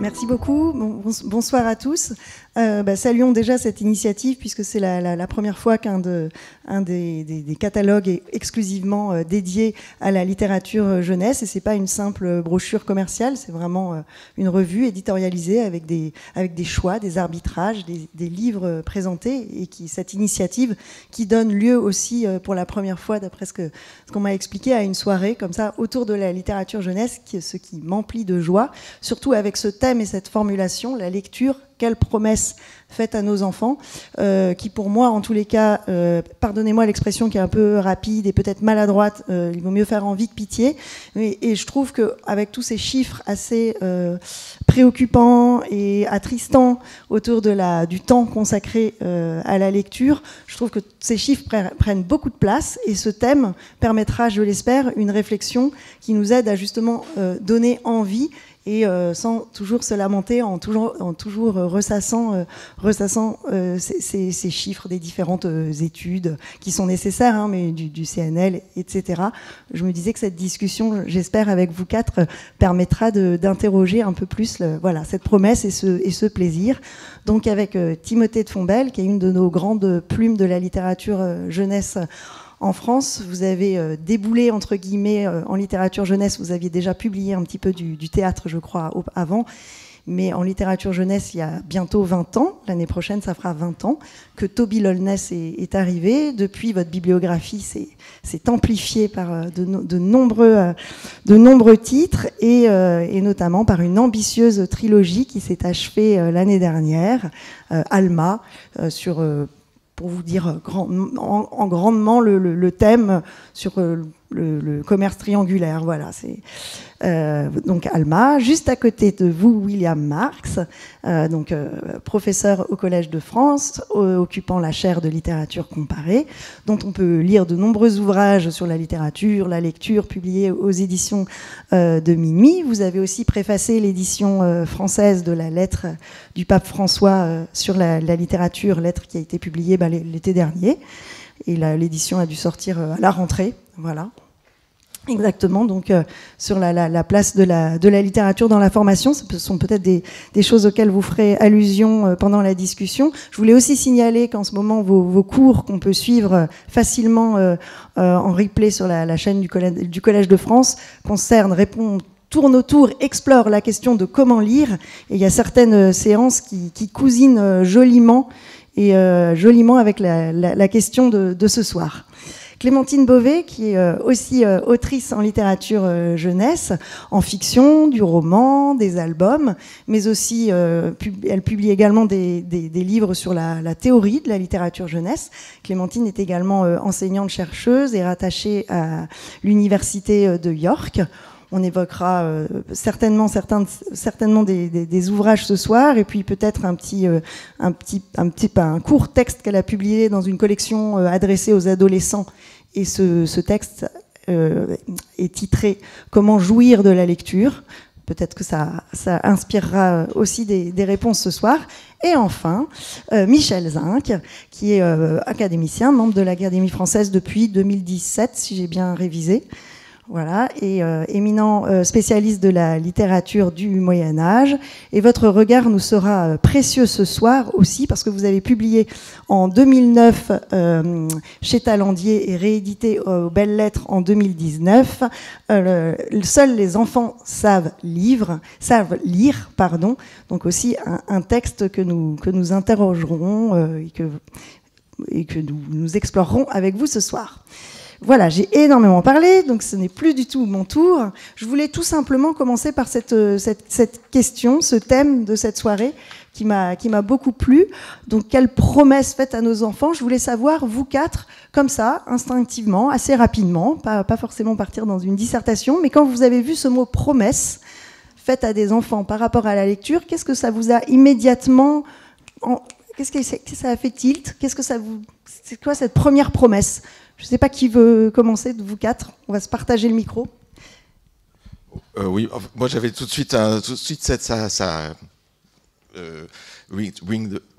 Merci beaucoup. Bonsoir à tous. Saluons déjà cette initiative puisque c'est la première fois qu'un des catalogues est exclusivement dédié à la littérature jeunesse, et c'est pas une simple brochure commerciale, c'est vraiment une revue éditorialisée avec des choix, des arbitrages, des livres présentés, et cette initiative qui donne lieu aussi pour la première fois, d'après ce qu'on m'a expliqué, à une soirée comme ça autour de la littérature jeunesse, ce qui m'emplit de joie, surtout avec ce thème et cette formulation, la lecture, quelle promesse faite à nos enfants, qui pour moi, en tous les cas, pardonnez-moi l'expression qui est un peu rapide et peut-être maladroite, il vaut mieux faire envie que pitié, et je trouve qu'avec tous ces chiffres assez préoccupants et attristants autour du temps consacré à la lecture, je trouve que ces chiffres prennent beaucoup de place, et ce thème permettra, je l'espère, une réflexion qui nous aide à justement donner envie, et sans toujours se lamenter, en toujours ressassant ces chiffres des différentes études qui sont nécessaires, hein, mais du CNL, etc. Je me disais que cette discussion, j'espère, avec vous quatre, permettra d'interroger un peu plus cette promesse et ce plaisir. Donc avec Timothée de Fontbelle, qui est une de nos grandes plumes de la littérature jeunesse en France, vous avez déboulé, entre guillemets, en littérature jeunesse. Vous aviez déjà publié un petit peu du théâtre, je crois, avant. Mais en littérature jeunesse, il y a bientôt 20 ans, l'année prochaine, ça fera 20 ans, que Toby Lollness est arrivé. Depuis, votre bibliographie s'est amplifiée par de nombreux titres, et notamment par une ambitieuse trilogie qui s'est achevée l'année dernière, Alma, sur... pour vous dire grandement le thème sur le commerce triangulaire. Voilà, c'est donc Alma. Juste à côté de vous, William Marx, professeur au Collège de France, occupant la chaire de littérature comparée, dont on peut lire de nombreux ouvrages sur la littérature, la lecture, publiés aux éditions de Minuit. Vous avez aussi préfacé l'édition française de la lettre du pape François sur la littérature, lettre qui a été publiée l'été dernier. Et l'édition a dû sortir à la rentrée. Voilà. Exactement, donc sur la place de la littérature dans la formation, ce sont peut-être des choses auxquelles vous ferez allusion pendant la discussion. Je voulais aussi signaler qu'en ce moment, vos cours qu'on peut suivre facilement en replay sur la chaîne du Collège de France tourne autour, explore la question de comment lire, et il y a certaines séances qui cousinent joliment avec la question de ce soir. Clémentine Beauvais, qui est aussi autrice en littérature jeunesse, en fiction, du roman, des albums, mais aussi elle publie également des livres sur la théorie de la littérature jeunesse. Clémentine est également enseignante-chercheuse et rattachée à l'université de York. On évoquera certainement des ouvrages ce soir, et puis peut-être un court texte qu'elle a publié dans une collection adressée aux adolescents. Et ce texte est titré « Comment jouir de la lecture ». Peut-être que ça inspirera aussi des réponses ce soir. Et enfin, Michel Zinc, qui est académicien, membre de l'Académie française depuis 2017, si j'ai bien révisé. Voilà, et éminent spécialiste de la littérature du Moyen-Âge. Et votre regard nous sera précieux ce soir aussi, parce que vous avez publié en 2009 chez Talandier et réédité aux Belles Lettres en 2019 Seuls les enfants savent lire, donc aussi un texte que nous interrogerons et que nous explorerons avec vous ce soir. Voilà, j'ai énormément parlé, donc ce n'est plus du tout mon tour. Je voulais tout simplement commencer par cette question, ce thème de cette soirée qui m'a beaucoup plu. Donc, quelle promesse faite à nos enfants? Je voulais savoir, vous quatre, comme ça, instinctivement, assez rapidement, pas forcément partir dans une dissertation, mais quand vous avez vu ce mot promesse faite à des enfants par rapport à la lecture, qu'est-ce que ça vous a immédiatement... Qu'est-ce que ça a fait tilt? C'est quoi cette première promesse? Je ne sais pas qui veut commencer de vous quatre. On va se partager le micro. Oui, moi j'avais tout de suite ring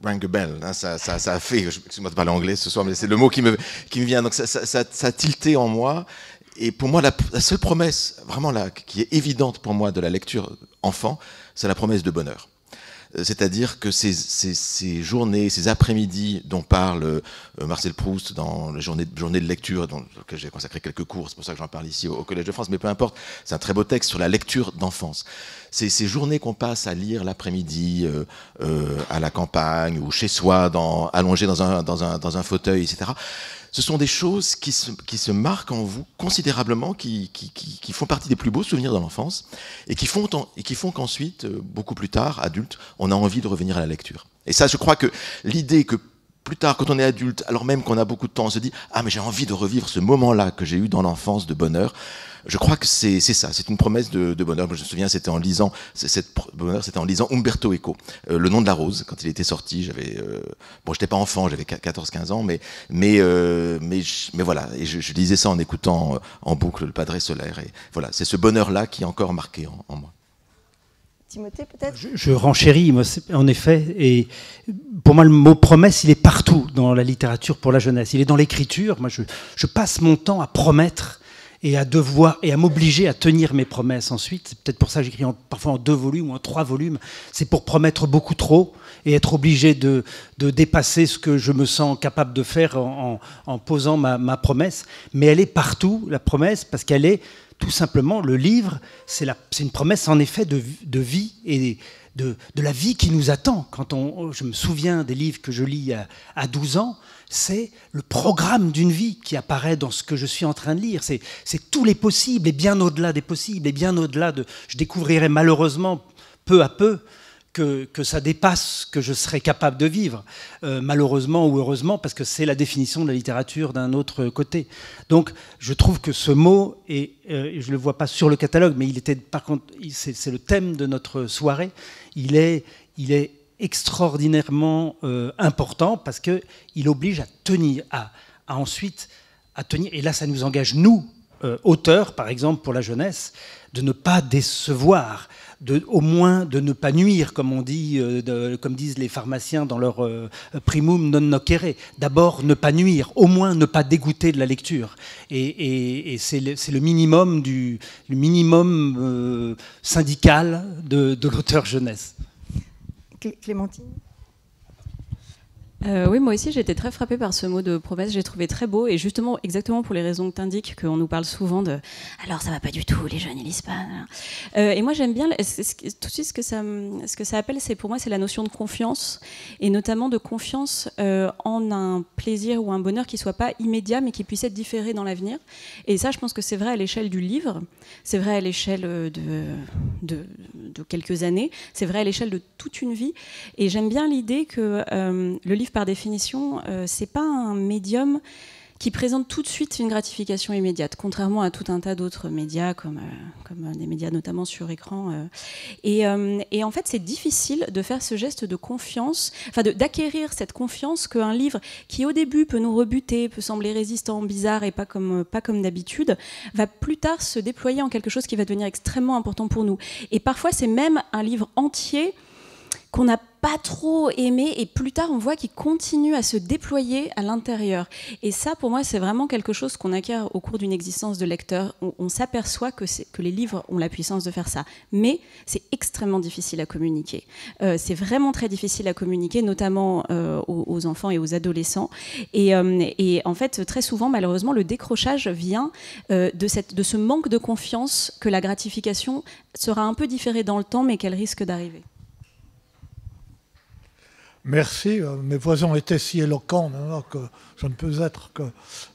a bell. Hein, ça a fait. Excuse-moi de parler anglais ce soir, mais c'est le mot qui me vient. Donc ça a tilté en moi. Et pour moi, la seule promesse, vraiment qui est évidente pour moi de la lecture enfant, c'est la promesse de bonheur. C'est-à-dire que ces journées, ces après-midi dont parle Marcel Proust dans la journée de lecture, dans laquelle j'ai consacré quelques cours, c'est pour ça que j'en parle ici au Collège de France, mais peu importe, c'est un très beau texte sur la lecture d'enfance. C'est ces journées qu'on passe à lire l'après-midi à la campagne ou chez soi, allongé dans un fauteuil, etc. Ce sont des choses qui se marquent en vous considérablement, qui font partie des plus beaux souvenirs de l'enfance et qui font qu'ensuite, beaucoup plus tard, adulte, on a envie de revenir à la lecture. Et ça, je crois que l'idée que plus tard, quand on est adulte, alors même qu'on a beaucoup de temps, on se dit « Ah, mais j'ai envie de revivre ce moment-là que j'ai eu dans l'enfance de bonheur », je crois que c'est ça, c'est une promesse de bonheur. Je me souviens, c'était en lisant Umberto Eco, Le nom de la rose, quand il était sorti. J'étais pas enfant, j'avais 14-15 ans, mais voilà, et je lisais ça en écoutant en boucle Le Padre Solaire, et voilà, c'est ce bonheur-là qui est encore marqué en moi. Timothée, peut-être ? Je renchéris, en effet, et pour moi, le mot promesse, il est partout dans la littérature pour la jeunesse. Il est dans l'écriture. Moi, je passe mon temps à promettre et à m'obliger à tenir mes promesses ensuite. C'est peut-être pour ça que j'écris parfois en 2 volumes ou en 3 volumes. C'est pour promettre beaucoup trop et être obligé de dépasser ce que je me sens capable de faire en posant ma promesse. Mais elle est partout, la promesse, parce qu'elle est tout simplement, le livre, c'est une promesse en effet de vie et de la vie qui nous attend. Je me souviens des livres que je lis à 12 ans, c'est le programme d'une vie qui apparaît dans ce que je suis en train de lire. C'est tous les possibles et bien au-delà des possibles et bien au-delà de... Je découvrirai malheureusement peu à peu que ça dépasse ce que je serais capable de vivre, malheureusement ou heureusement, parce que c'est la définition de la littérature d'un autre côté. Donc je trouve que ce mot, et je ne le vois pas sur le catalogue, mais par contre, c'est le thème de notre soirée, il est extraordinairement important parce qu'il oblige à tenir, ensuite à tenir, et là ça nous engage, nous, auteurs, par exemple, pour la jeunesse, de ne pas décevoir, au moins de ne pas nuire, comme on dit, comme disent les pharmaciens dans leur primum non nocere. D'abord, ne pas nuire, au moins ne pas dégoûter de la lecture. Et c'est le minimum syndical de l'auteur jeunesse. Clémentine ? Oui, moi aussi, j'ai été très frappée par ce mot de promesse. J'ai trouvé très beau, et justement, exactement pour les raisons que tu indiques, qu'on nous parle souvent de « alors ça va pas du tout, les jeunes, ils lisent pas ». Et moi, j'aime bien, tout de suite, ce que ça appelle, pour moi, c'est la notion de confiance, et notamment de confiance en un plaisir ou un bonheur qui soit pas immédiat, mais qui puisse être différé dans l'avenir. Et ça, je pense que c'est vrai à l'échelle du livre, c'est vrai à l'échelle de quelques années, c'est vrai à l'échelle de toute une vie. Et j'aime bien l'idée que le livre, par définition, c'est pas un médium qui présente tout de suite une gratification immédiate, contrairement à tout un tas d'autres médias, comme des médias notamment sur écran. Et en fait, c'est difficile de faire ce geste de confiance, d'acquérir cette confiance qu'un livre qui, au début, peut nous rebuter, peut sembler résistant, bizarre et pas comme d'habitude, va plus tard se déployer en quelque chose qui va devenir extrêmement important pour nous. Et parfois, c'est même un livre entier qu'on n'a pas trop aimé, et plus tard on voit qu'il continue à se déployer à l'intérieur. Et ça, pour moi, c'est vraiment quelque chose qu'on acquiert au cours d'une existence de lecteur. On s'aperçoit que les livres ont la puissance de faire ça. Mais c'est extrêmement difficile à communiquer. C'est vraiment très difficile à communiquer, notamment aux enfants et aux adolescents. Et en fait, très souvent, malheureusement, le décrochage vient de ce manque de confiance que la gratification sera un peu différée dans le temps, mais qu'elle risque d'arriver. Merci. Mes voisins étaient si éloquents que je ne peux être que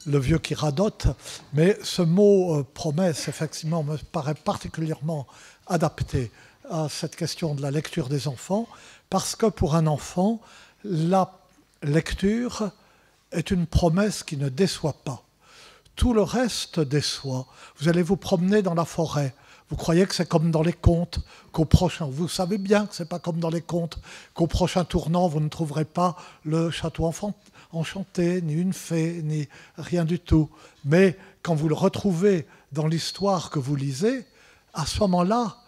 le vieux qui radote. Mais ce mot promesse, effectivement, me paraît particulièrement adapté à cette question de la lecture des enfants, parce que pour un enfant, la lecture est une promesse qui ne déçoit pas. Tout le reste déçoit. Vous allez vous promener dans la forêt. Vous croyez que c'est comme dans les contes, vous savez bien que ce n'est pas comme dans les contes, qu'au prochain tournant, vous ne trouverez pas le château enchanté, ni une fée, ni rien du tout. Mais quand vous le retrouvez dans l'histoire que vous lisez, à ce moment-là,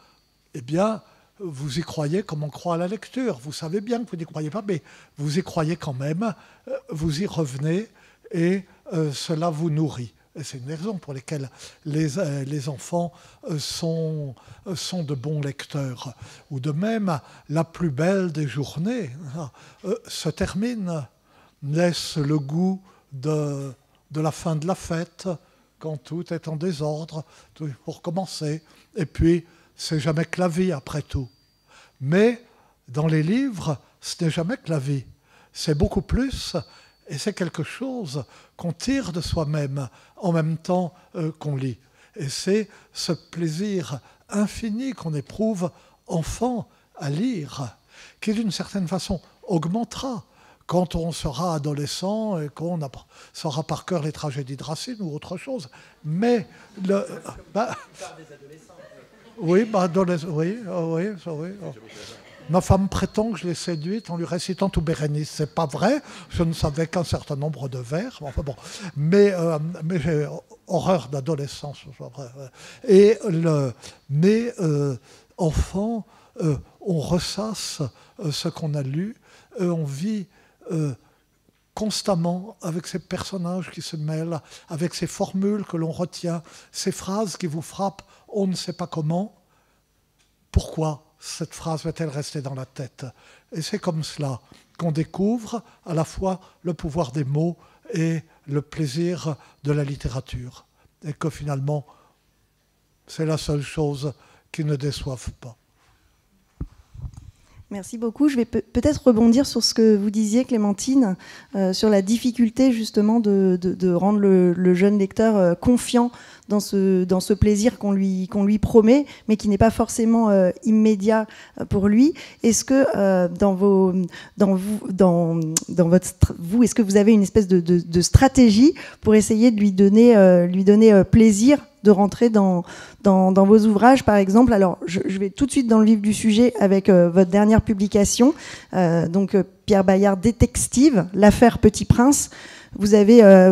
eh bien, vous y croyez comme on croit à la lecture. Vous savez bien que vous n'y croyez pas, mais vous y croyez quand même, vous y revenez, et cela vous nourrit. Et c'est une des raisons pour lesquelles les enfants sont de bons lecteurs. Ou de même, la plus belle des journées se termine, laisse le goût de la fin de la fête, quand tout est en désordre, tout est pour commencer. Et puis, c'est jamais que la vie, après tout. Mais dans les livres, ce n'est jamais que la vie. C'est beaucoup plus, et c'est quelque chose qu'on tire de soi-même en même temps qu'on lit. Et c'est ce plaisir infini qu'on éprouve enfant à lire, qui d'une certaine façon augmentera quand on sera adolescent et qu'on saura par cœur les tragédies de Racine ou autre chose. Mais oui, ma femme prétend que je l'ai séduite en lui récitant tout Bérénice. C'est pas vrai, je ne savais qu'un certain nombre de vers. Enfin bon, mais j'ai horreur d'adolescence. Mais enfant, on ressasse ce qu'on a lu, on vit constamment avec ces personnages qui se mêlent, avec ces formules que l'on retient, ces phrases qui vous frappent, on ne sait pas comment. Pourquoi cette phrase va-t-elle rester dans la tête? Et c'est comme cela qu'on découvre à la fois le pouvoir des mots et le plaisir de la littérature. Et que finalement, c'est la seule chose qui ne déçoive pas. Merci beaucoup. Je vais peut-être rebondir sur ce que vous disiez, Clémentine, sur la difficulté justement de rendre le jeune lecteur confiant dans ce plaisir qu'on lui promet, mais qui n'est pas forcément immédiat pour lui. Est-ce que est-ce que vous avez une espèce de stratégie pour essayer de lui donner plaisir de rentrer dans vos ouvrages, par exemple? Alors, je vais tout de suite dans le vif du sujet avec votre dernière publication, donc Pierre Bayard Détective, l'affaire Petit Prince. Vous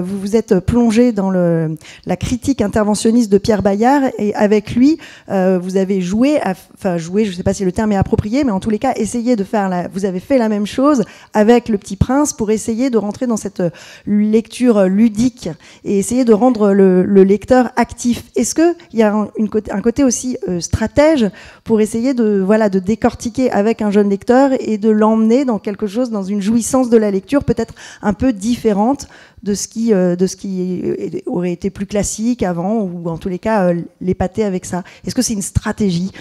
vous êtes plongé dans la critique interventionniste de Pierre Bayard, et avec lui, vous avez joué, je ne sais pas si le terme est approprié, mais en tous les cas, vous avez fait la même chose avec Le Petit Prince pour essayer de rentrer dans cette lecture ludique et essayer de rendre le lecteur actif. Est-ce qu'il y a un côté aussi stratège pour essayer de décortiquer avec un jeune lecteur et de l'emmener dans quelque chose, dans une jouissance de la lecture peut-être un peu différente de ce qui aurait été plus classique avant, ou en tous les cas l'épater avec ça? Est-ce que c'est une stratégie?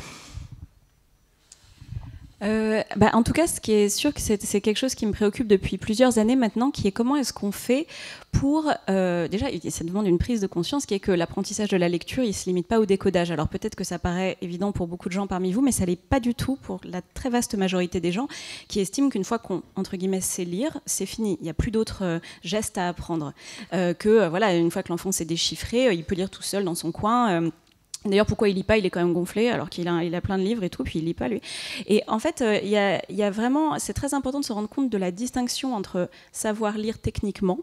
En tout cas, ce qui est sûr, que c'est quelque chose qui me préoccupe depuis plusieurs années maintenant, qui est comment est-ce qu'on fait pour... déjà, ça demande une prise de conscience, qui est que l'apprentissage de la lecture, il ne se limite pas au décodage. Alors peut-être que ça paraît évident pour beaucoup de gens parmi vous, mais ça ne l'est pas du tout pour la très vaste majorité des gens qui estiment qu'une fois qu'on, entre guillemets, sait lire, c'est fini. Il n'y a plus d'autres gestes à apprendre. Une fois que l'enfant s'est déchiffré, il peut lire tout seul dans son coin. D'ailleurs, pourquoi il lit pas? Il est quand même gonflé, alors qu'il a plein de livres et tout, puis il lit pas, lui. Et en fait, il y a vraiment... C'est très important de se rendre compte de la distinction entre savoir lire techniquement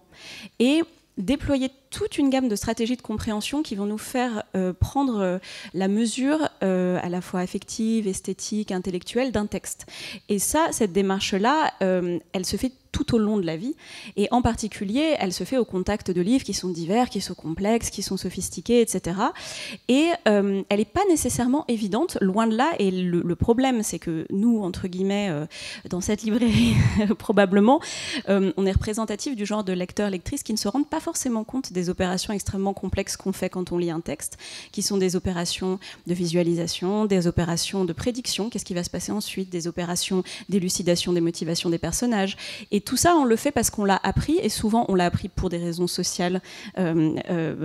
et déployer toute une gamme de stratégies de compréhension qui vont nous faire prendre la mesure à la fois affective, esthétique, intellectuelle d'un texte. Et ça, cette démarche-là, elle se fait tout au long de la vie, et en particulier, elle se fait au contact de livres qui sont divers, qui sont complexes, qui sont sophistiqués, etc. Et elle n'est pas nécessairement évidente, loin de là, et le problème, c'est que nous, entre guillemets, dans cette librairie, probablement, on est représentatif du genre de lecteurs-lectrices qui ne se rendent pas forcément compte des opérations extrêmement complexes qu'on fait quand on lit un texte, qui sont des opérations de visualisation, des opérations de prédiction, qu'est-ce qui va se passer ensuite, des opérations d'élucidation des motivations des personnages. Et tout ça, on le fait parce qu'on l'a appris, et souvent on l'a appris pour des raisons sociales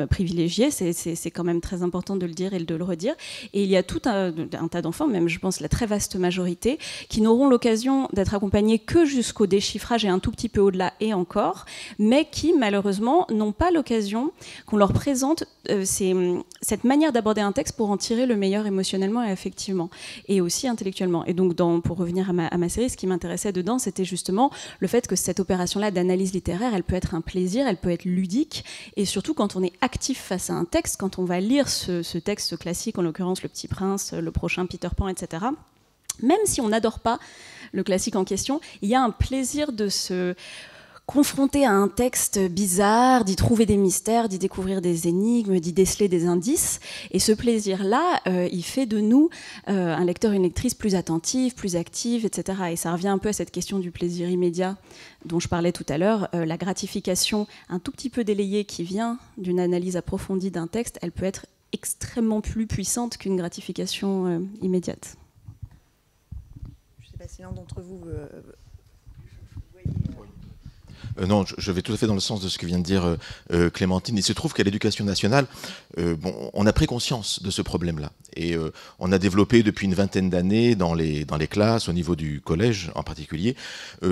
privilégiées. C'est quand même très important de le dire et de le redire. Et il y a tout un tas d'enfants, même je pense la très vaste majorité, qui n'auront l'occasion d'être accompagnés que jusqu'au déchiffrage et un tout petit peu au-delà et encore, mais qui malheureusement n'ont pas l'occasion qu'on leur présente cette manière d'aborder un texte pour en tirer le meilleur émotionnellement et affectivement, et aussi intellectuellement. Et donc, pour revenir à ma série, ce qui m'intéressait dedans, c'était justement le fait que cette opération-là d'analyse littéraire, elle peut être un plaisir, elle peut être ludique, et surtout quand on est actif face à un texte, quand on va lire ce texte classique, en l'occurrence Le Petit Prince, le prochain Peter Pan, etc., même si on n'adore pas le classique en question, il y a un plaisir de se confronté à un texte bizarre, d'y trouver des mystères, d'y découvrir des énigmes, d'y déceler des indices. Et ce plaisir-là, il fait de nous un lecteur, une lectrice plus attentive, plus active, etc. Et ça revient un peu à cette question du plaisir immédiat dont je parlais tout à l'heure. La gratification un tout petit peu délayée qui vient d'une analyse approfondie d'un texte, elle peut être extrêmement plus puissante qu'une gratification immédiate. Je ne sais pas si l'un d'entre vous... Non, je vais tout à fait dans le sens de ce que vient de dire Clémentine. Il se trouve qu'à l'Éducation nationale, on a pris conscience de ce problème-là. Et on a développé depuis une vingtaine d'années dans les classes, au niveau du collège en particulier,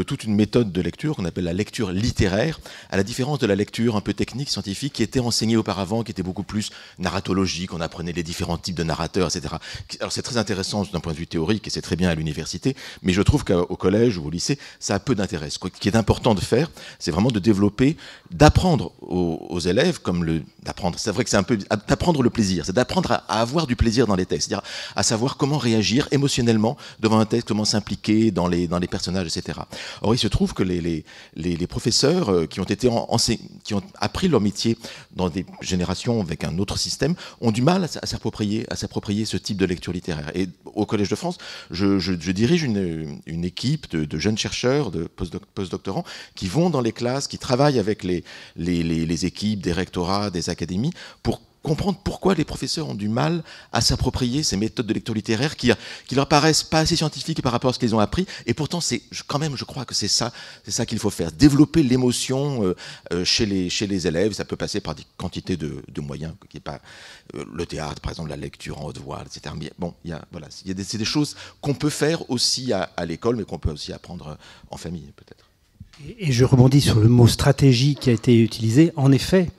toute une méthode de lecture qu'on appelle la lecture littéraire, à la différence de la lecture un peu technique, scientifique, qui était enseignée auparavant, qui était beaucoup plus narratologique, on apprenait les différents types de narrateurs, etc. Alors c'est très intéressant d'un point de vue théorique, et c'est très bien à l'université, mais je trouve qu'au collège ou au lycée, ça a peu d'intérêt. Ce qui est important de faire, c'est vraiment de développer, d'apprendre aux élèves, c'est vrai que c'est un peu d'apprendre le plaisir, c'est d'apprendre à avoir du plaisir dans les textes, c'est-à-dire à savoir comment réagir émotionnellement devant un texte, comment s'impliquer dans les personnages, etc. Or, il se trouve que les professeurs qui ont appris leur métier dans des générations avec un autre système ont du mal à s'approprier ce type de lecture littéraire. Et au Collège de France, je dirige une équipe de jeunes chercheurs, de postdoctorants, qui vont dans les classes, qui travaillent avec les équipes des rectorats, des académies, pour comprendre pourquoi les professeurs ont du mal à s'approprier ces méthodes de lecture littéraire qui leur paraissent pas assez scientifiques par rapport à ce qu'ils ont appris. Et pourtant, je crois que c'est ça qu'il faut faire. Développer l'émotion chez les élèves. Ça peut passer par des quantités de moyens, qui est pas le théâtre, par exemple, la lecture en haute voix, etc. Mais bon, c'est des choses qu'on peut faire aussi à l'école, mais qu'on peut aussi apprendre en famille, peut-être. Et je rebondis sur le mot stratégie qui a été utilisé. En effet,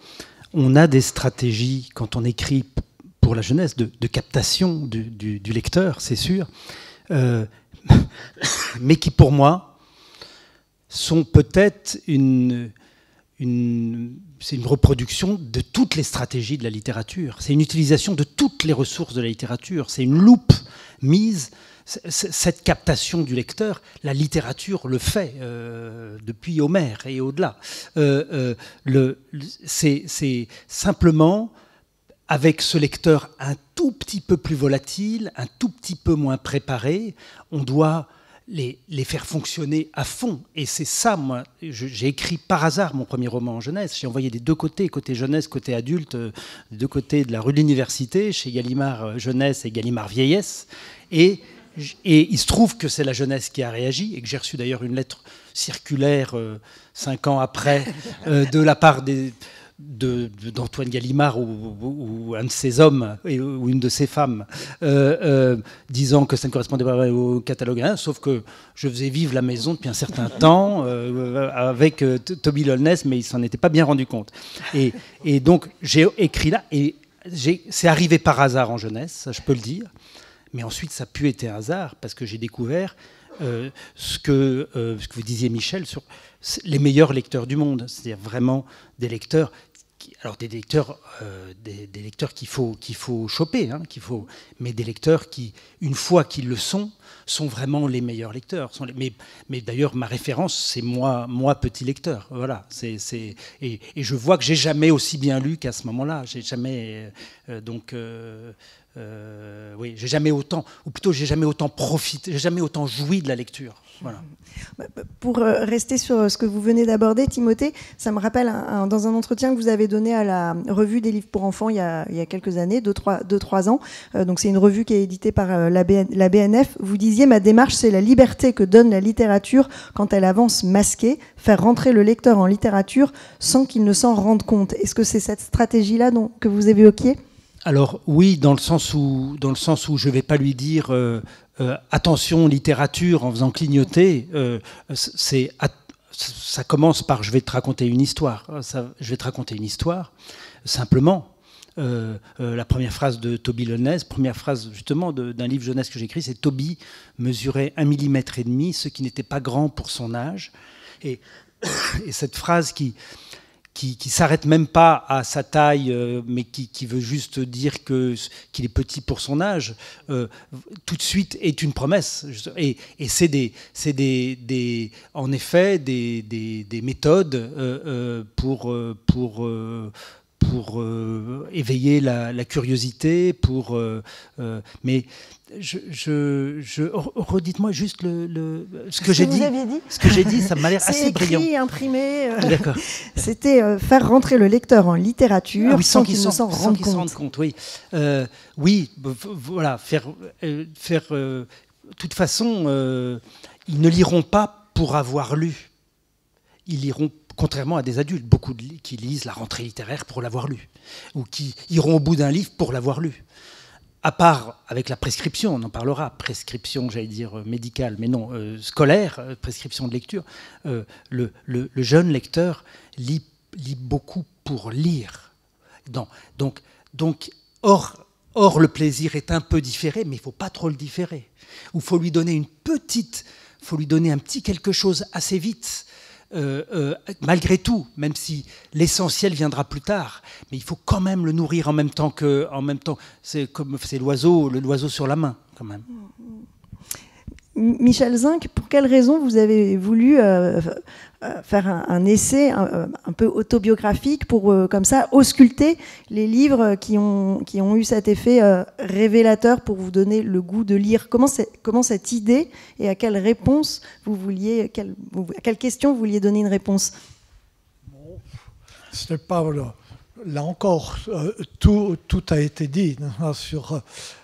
on a des stratégies quand on écrit pour la jeunesse de captation du lecteur, c'est sûr, mais qui pour moi sont peut-être c'est une reproduction de toutes les stratégies de la littérature. C'est une utilisation de toutes les ressources de la littérature. C'est une loupe mise. Cette captation du lecteur, la littérature le fait depuis Homère et au-delà. C'est simplement avec ce lecteur un tout petit peu plus volatile, un tout petit peu moins préparé, on doit les faire fonctionner à fond. Et c'est ça, moi, j'ai écrit par hasard mon premier roman en jeunesse. J'ai envoyé des deux côtés, côté jeunesse, côté adulte, des deux côtés de la rue de l'Université, chez Gallimard Jeunesse et Gallimard Vieillesse. Et il se trouve que c'est la jeunesse qui a réagi et que j'ai reçu d'ailleurs une lettre circulaire 5 ans après de la part d'Antoine Gallimard ou un de ses hommes ou une de ses femmes disant que ça ne correspondait pas au catalogue 1, sauf que je faisais vivre la maison depuis un certain temps avec Toby Lolness, mais il s'en était pas bien rendu compte. Et donc j'ai écrit là et c'est arrivé par hasard en jeunesse, je peux le dire. Mais ensuite, ça a pu être un hasard, parce que j'ai découvert ce que vous disiez, Michel, sur les meilleurs lecteurs du monde. C'est-à-dire vraiment des lecteurs, des lecteurs qu'il faut choper, mais des lecteurs qui, une fois qu'ils le sont vraiment les meilleurs lecteurs. Mais d'ailleurs, ma référence, c'est moi petit lecteur. Voilà. Et je vois que j'ai jamais aussi bien lu qu'à ce moment-là. J'ai jamais oui, j'ai jamais autant profité, j'ai jamais autant joui de la lecture. Voilà. Pour rester sur ce que vous venez d'aborder, Timothée, ça me rappelle dans un entretien que vous avez donné à la revue des livres pour enfants il y a quelques années, 2-3 ans. Donc c'est une revue qui est éditée par la BNF. Vous disiez: ma démarche, c'est la liberté que donne la littérature quand elle avance masquée, faire rentrer le lecteur en littérature sans qu'il ne s'en rende compte. Est-ce que c'est cette stratégie-là que vous évoquiez ? Alors oui, dans le sens où je ne vais pas lui dire attention littérature en faisant clignoter. Ça commence par je vais te raconter une histoire. Je vais te raconter une histoire. Simplement, la première phrase de Toby Lolness, première phrase justement d'un livre jeunesse que j'ai écrit, c'est Toby mesurait 1,5 mm, ce qui n'était pas grand pour son âge. Et cette phrase qui s'arrête même pas à sa taille, mais qui veut juste dire qu'il est petit pour son âge, tout de suite est une promesse. Et c'est en effet des méthodes pour éveiller la curiosité, mais redites-moi juste ce que j'ai dit. Ce que j'ai dit, ça m'a l'air assez brillant. C'est écrit, imprimé. D'accord. C'était faire rentrer le lecteur en littérature sans qu'il ne s'en rende compte. Oui, oui, voilà, de toute façon, ils ne liront pas pour avoir lu. Ils liront, contrairement à des adultes, beaucoup qui lisent la rentrée littéraire pour l'avoir lu, ou qui iront au bout d'un livre pour l'avoir lu. À part avec la prescription, on en parlera, prescription, j'allais dire médicale, mais non, scolaire, prescription de lecture, le jeune lecteur lit beaucoup pour lire. Donc, or, le plaisir est un peu différé, mais il ne faut pas trop le différer. Il faut lui donner un petit quelque chose assez vite. Malgré tout, même si l'essentiel viendra plus tard, mais il faut quand même le nourrir en même temps. C'est comme l'oiseau sur la main, quand même. Michel Zinc, pour quelle raison vous avez voulu faire un essai un peu autobiographique pour, comme ça, ausculter les livres qui ont eu cet effet révélateur pour vous donner le goût de lire? Comment cette idée, et à quelle réponse à quelle question vous vouliez donner une réponse? Ce n'est pas... Là encore, tout a été dit sur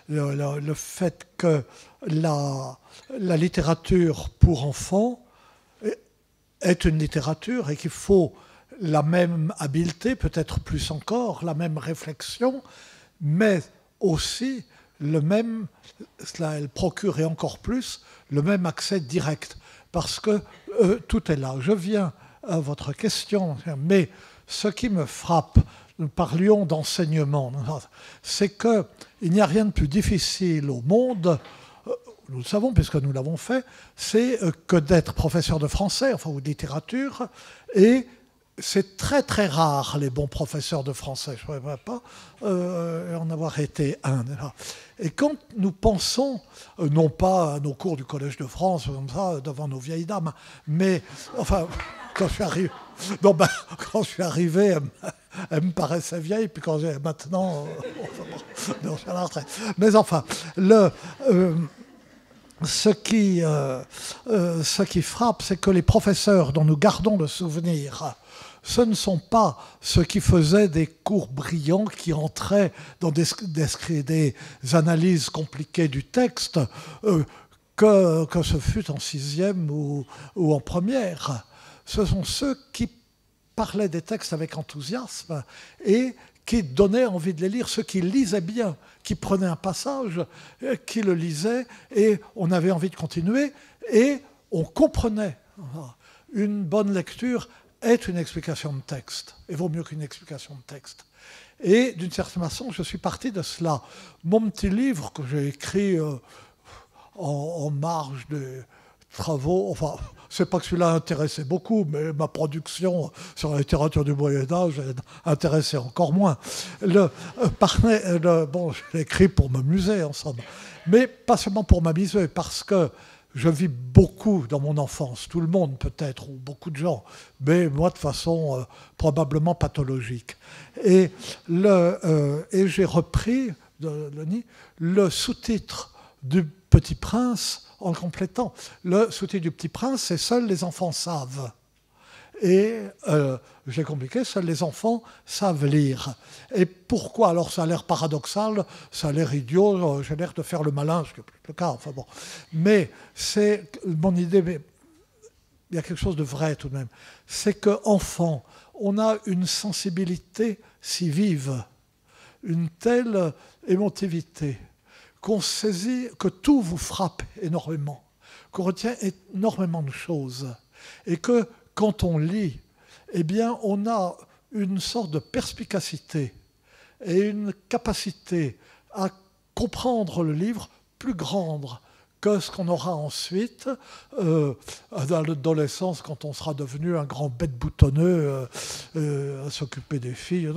le fait que la littérature pour enfants est une littérature et qu'il faut la même habileté, peut-être plus encore, la même réflexion, mais aussi cela elle procure et encore plus, le même accès direct, parce que tout est là. Je viens à votre question, mais ce qui me frappe, nous parlions d'enseignement, c'est qu'il n'y a rien de plus difficile au monde, nous le savons puisque nous l'avons fait, c'est que d'être professeur de français, enfin, ou de littérature, et c'est très très rare les bons professeurs de français, je ne pourrais pas en avoir été un. Et quand nous pensons, non pas à nos cours du Collège de France, comme ça, devant nos vieilles dames, mais enfin, quand je suis arrivé, elle me paraissait vieille, puis quand j'ai maintenant, non, je suis à la retraite. Mais enfin, ce qui frappe, c'est que les professeurs dont nous gardons le souvenir, ce ne sont pas ceux qui faisaient des cours brillants, qui entraient dans des analyses compliquées du texte, que ce fut en sixième ou en première. Ce sont ceux qui parlaient des textes avec enthousiasme et qui donnaient envie de les lire, ceux qui lisaient bien, qui prenaient un passage, qui le lisaient, et on avait envie de continuer, et on comprenait. Une bonne lecture est une explication de texte, et vaut mieux qu'une explication de texte. Et d'une certaine façon, je suis parti de cela. Mon petit livre que j'ai écrit en marge des travaux, enfin, c'est pas que celui-là intéressait beaucoup, mais ma production sur la littérature du Moyen-Âge intéressait encore moins. Bon, je l'ai écrit pour m'amuser, en somme. Mais pas seulement pour m'amuser, parce que je vis beaucoup dans mon enfance, tout le monde peut-être, ou beaucoup de gens, mais moi de façon probablement pathologique. Et j'ai repris le sous-titre du Petit Prince en complétant. Le sous-titre du Petit Prince, c'est « Seuls les enfants savent ». Et j'ai compliqué, seuls les enfants savent lire. Et pourquoi? Alors ça a l'air paradoxal, ça a l'air idiot, j'ai l'air de faire le malin, ce qui n'est plus le cas, enfin bon. Mais c'est mon idée, mais il y a quelque chose de vrai tout de même. C'est qu'enfant, on a une sensibilité si vive, une telle émotivité, qu'on saisit, que tout vous frappe énormément, qu'on retient énormément de choses, et que quand on lit, eh bien, on a une sorte de perspicacité et une capacité à comprendre le livre plus grande que ce qu'on aura ensuite dans l'adolescence, quand on sera devenu un grand bête boutonneux à s'occuper des filles,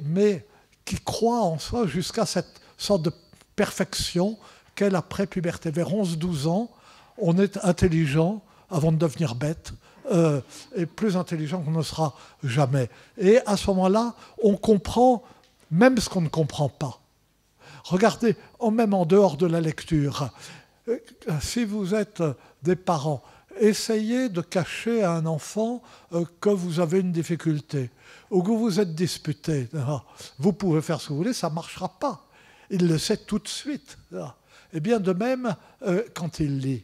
mais qui croit en soi jusqu'à cette sorte de perfection qu'est la pré-puberté. Vers 11-12 ans, on est intelligent avant de devenir bête, et plus intelligent qu'on ne sera jamais. Et à ce moment-là, on comprend même ce qu'on ne comprend pas. Regardez, même en dehors de la lecture, si vous êtes des parents, essayez de cacher à un enfant que vous avez une difficulté ou que vous êtes disputé. Vous pouvez faire ce que vous voulez, ça ne marchera pas. Il le sait tout de suite. Et bien de même, quand il lit.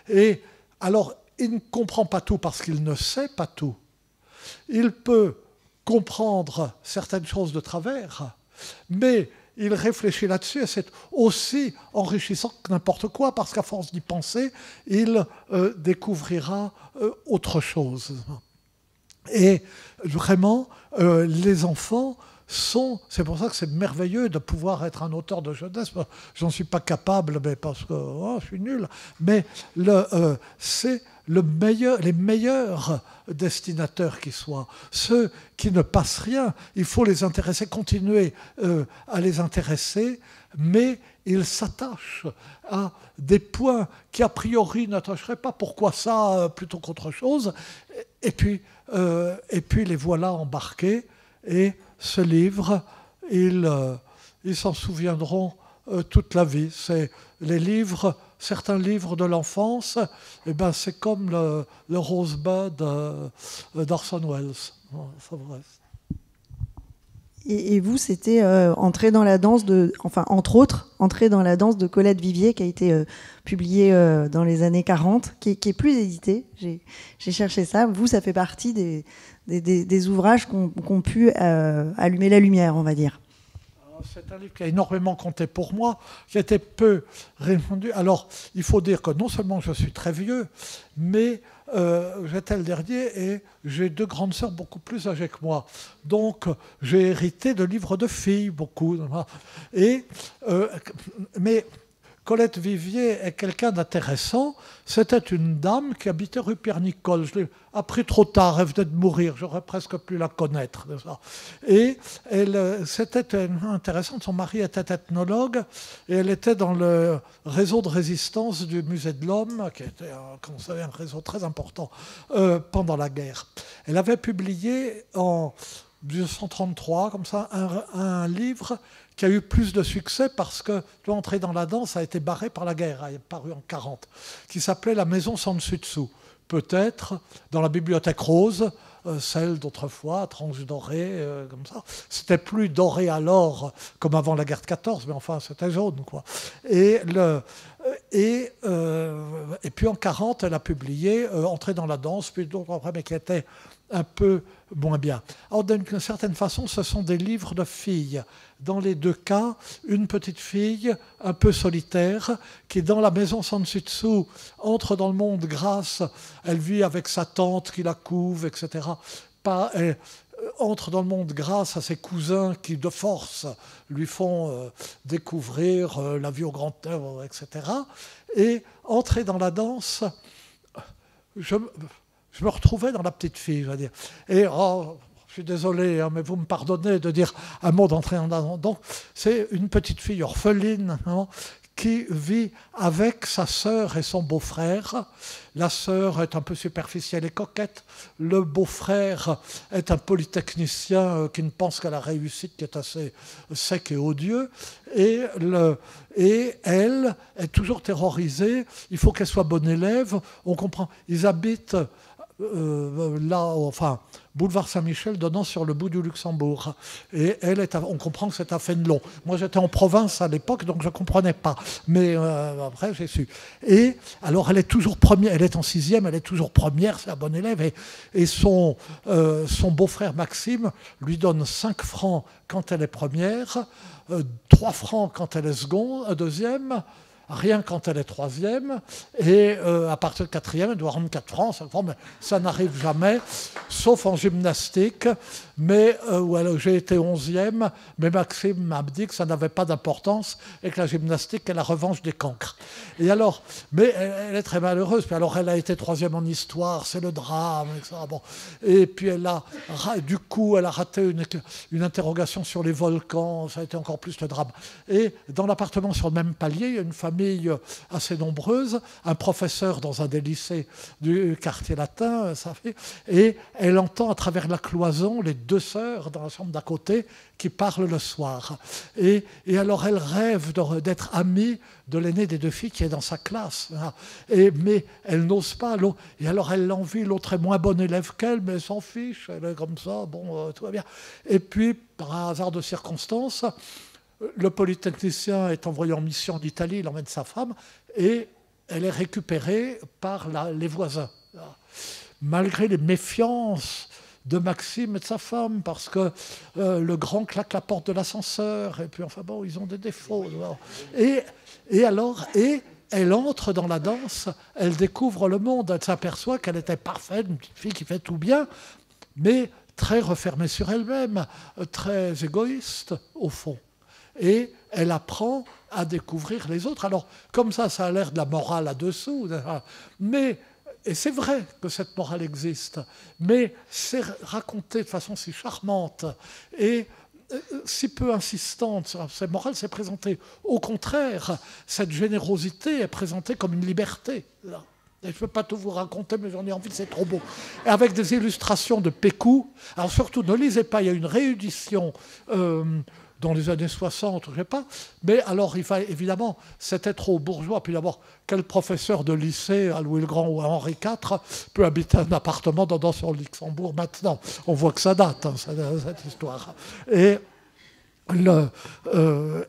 Et alors, il ne comprend pas tout parce qu'il ne sait pas tout. Il peut comprendre certaines choses de travers, mais il réfléchit là-dessus et c'est aussi enrichissant que n'importe quoi, parce qu'à force d'y penser, il découvrira autre chose. Et vraiment, les enfants c'est pour ça que c'est merveilleux de pouvoir être un auteur de jeunesse. J'en suis pas capable, mais parce que je suis nul. Mais c'est les meilleurs destinateurs qui soient. Ceux qui ne passent rien, il faut les intéresser, continuer à les intéresser, mais ils s'attachent à des points qui a priori n'attacheraient pas. Pourquoi ça plutôt qu'autre chose? Et puis les voilà embarqués. Et ce livre, ils s'en souviendront toute la vie. C'est certains livres de l'enfance, c'est comme le Rosebud d'Orson Welles. C'est vrai. Et vous, c'était entrer dans la danse entre autres, entrer dans la danse de Colette Vivier, qui a été publiée dans les années 40, qui est plus édité. J'ai cherché ça. Vous, ça fait partie des ouvrages qui ont pu allumer la lumière, on va dire. C'est un livre qui a énormément compté pour moi, qui a été peu répandu. Alors, il faut dire que non seulement je suis très vieux, mais j'étais le dernier et j'ai 2 grandes sœurs beaucoup plus âgées que moi. Donc, j'ai hérité de livres de filles, beaucoup. Mais Colette Vivier est quelqu'un d'intéressant. C'était une dame qui habitait rue Pierre-Nicole. Je l'ai appris trop tard, elle venait de mourir, j'aurais presque pu la connaître. Et c'était intéressant, son mari était ethnologue et elle était dans le réseau de résistance du Musée de l'Homme, qui était un réseau très important pendant la guerre. Elle avait publié en 1933, comme ça, un livre qui a eu plus de succès parce que l'entrée dans la danse a été barrée par la guerre, elle est parue en 1940, qui s'appelait La Maison sans dessus-dessous. Peut-être dans la bibliothèque rose, celle d'autrefois, tranche dorée, comme ça. C'était plus doré alors comme avant la guerre de 14, mais enfin c'était jaune, quoi. Et puis en 1940, elle a publié Entrée dans la danse, puis d'autres après, mais qui étaient un peu moins bien. Alors d'une certaine façon, ce sont des livres de filles. Dans les 2 cas, une petite fille un peu solitaire qui, dans La Maison sans dessus-dessous, entre dans le monde grâce, elle vit avec sa tante qui la couve, etc. Elle entre dans le monde grâce à ses cousins qui, de force, lui font découvrir la vie au grand œuvre, etc. Et entrer dans la danse, je me retrouvais dans la petite fille, je veux dire. Et je suis désolé, mais vous me pardonnez de dire un mot d'entrée en danse. Donc, c'est une petite fille orpheline qui vit avec sa sœur et son beau-frère. La sœur est un peu superficielle et coquette. Le beau-frère est un polytechnicien qui ne pense qu'à la réussite, qui est assez sec et odieux. Et elle est toujours terrorisée. Il faut qu'elle soit bonne élève. On comprend. Ils habitent boulevard Saint-Michel donnant sur le bout du Luxembourg. Et on comprend que c'est à Fénelon. Moi, j'étais en province à l'époque, donc je ne comprenais pas. Mais après, j'ai su. Et alors, elle est toujours première, elle est en 6e, elle est toujours première, c'est la bonne élève. Et son beau-frère Maxime lui donne 5 francs quand elle est première, 3 francs quand elle est deuxième. rien quand elle est troisième, et à partir de quatrième, elle doit rendre 4 francs, 5 francs, mais ça n'arrive jamais, sauf en gymnastique, mais où j'ai été 11e, mais Maxime m'a dit que ça n'avait pas d'importance et que la gymnastique est la revanche des cancres. Et alors, mais elle est très malheureuse, puis alors elle a été 3e en histoire, c'est le drame, etc. Bon. Et puis elle a raté une interrogation sur les volcans, ça a été encore plus le drame. Et dans l'appartement sur le même palier, il y a une famille assez nombreuse, un professeur dans un des lycées du quartier latin, ça fait, et elle entend à travers la cloison les 2 sœurs dans la chambre d'à côté qui parlent le soir. Et alors elle rêve d'être amie de l'aînée des 2 filles qui est dans sa classe. Mais elle n'ose pas. Et alors elle l'envie, l'autre est moins bon élève qu'elle, mais elle s'en fiche, elle est comme ça, bon, tout va bien. Et puis, par un hasard de circonstances, le polytechnicien est envoyé en mission d'Italie, il emmène sa femme, et elle est récupérée par les voisins. Malgré les méfiances de Maxime et de sa femme, parce que le grand claque la porte de l'ascenseur, et puis enfin bon, ils ont des défauts. Et elle entre dans la danse, elle découvre le monde, elle s'aperçoit qu'elle était parfaite, une petite fille qui fait tout bien, mais très refermée sur elle-même, très égoïste au fond. Et elle apprend à découvrir les autres. Alors, comme ça a l'air de la morale là-dessous, mais... Et c'est vrai que cette morale existe, mais c'est raconté de façon si charmante et si peu insistante sur cette morale, c'est présenté. Au contraire, cette générosité est présentée comme une liberté. Et je ne peux pas tout vous raconter, mais j'en ai envie, c'est trop beau. Et avec des illustrations de Pécou. Alors surtout, ne lisez pas, il y a une réédition dans les années 60, je ne sais pas. Mais alors, évidemment, c'était trop bourgeois. Puis d'abord, quel professeur de lycée à Louis le Grand ou à Henri IV peut habiter un appartement dans sur le Luxembourg maintenant? On voit que ça date, hein, cette histoire. Et il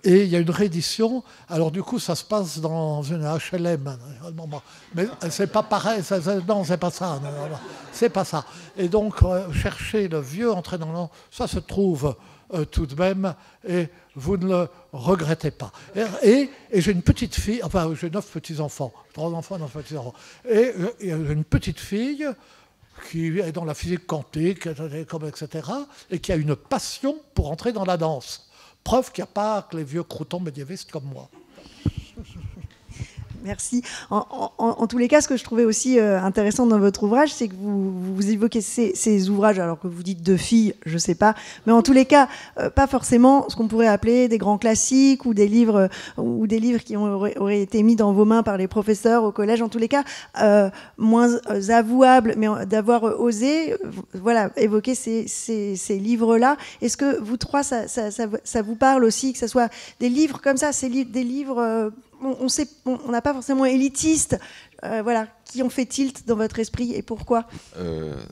y a une réédition. Alors du coup, ça se passe dans une HLM. Mais c'est pas pareil. Non, c'est pas ça. Non, c'est pas ça. Et donc, chercher le vieux entraînement, ça se trouve tout de même, et vous ne le regrettez pas. Et j'ai une petite fille, enfin j'ai 9 petits-enfants, 3 enfants, 9 petits-enfants, et j'ai une petite fille qui est dans la physique quantique, etc., et qui a une passion pour entrer dans la danse. Preuve qu'il n'y a pas que les vieux croutons médiévistes comme moi. Merci. En tous les cas, ce que je trouvais aussi intéressant dans votre ouvrage, c'est que vous évoquez ces ouvrages, alors que vous dites 2 filles, je ne sais pas, mais en tous les cas, pas forcément ce qu'on pourrait appeler des grands classiques ou des livres qui auraient été mis dans vos mains par les professeurs au collège. En tous les cas, moins avouables, mais d'avoir osé évoquer ces livres-là. Est-ce que vous 3, ça vous parle aussi, que ce soit des livres comme ça, des livres... on n'a pas forcément élitiste, qui ont fait tilt dans votre esprit et pourquoi?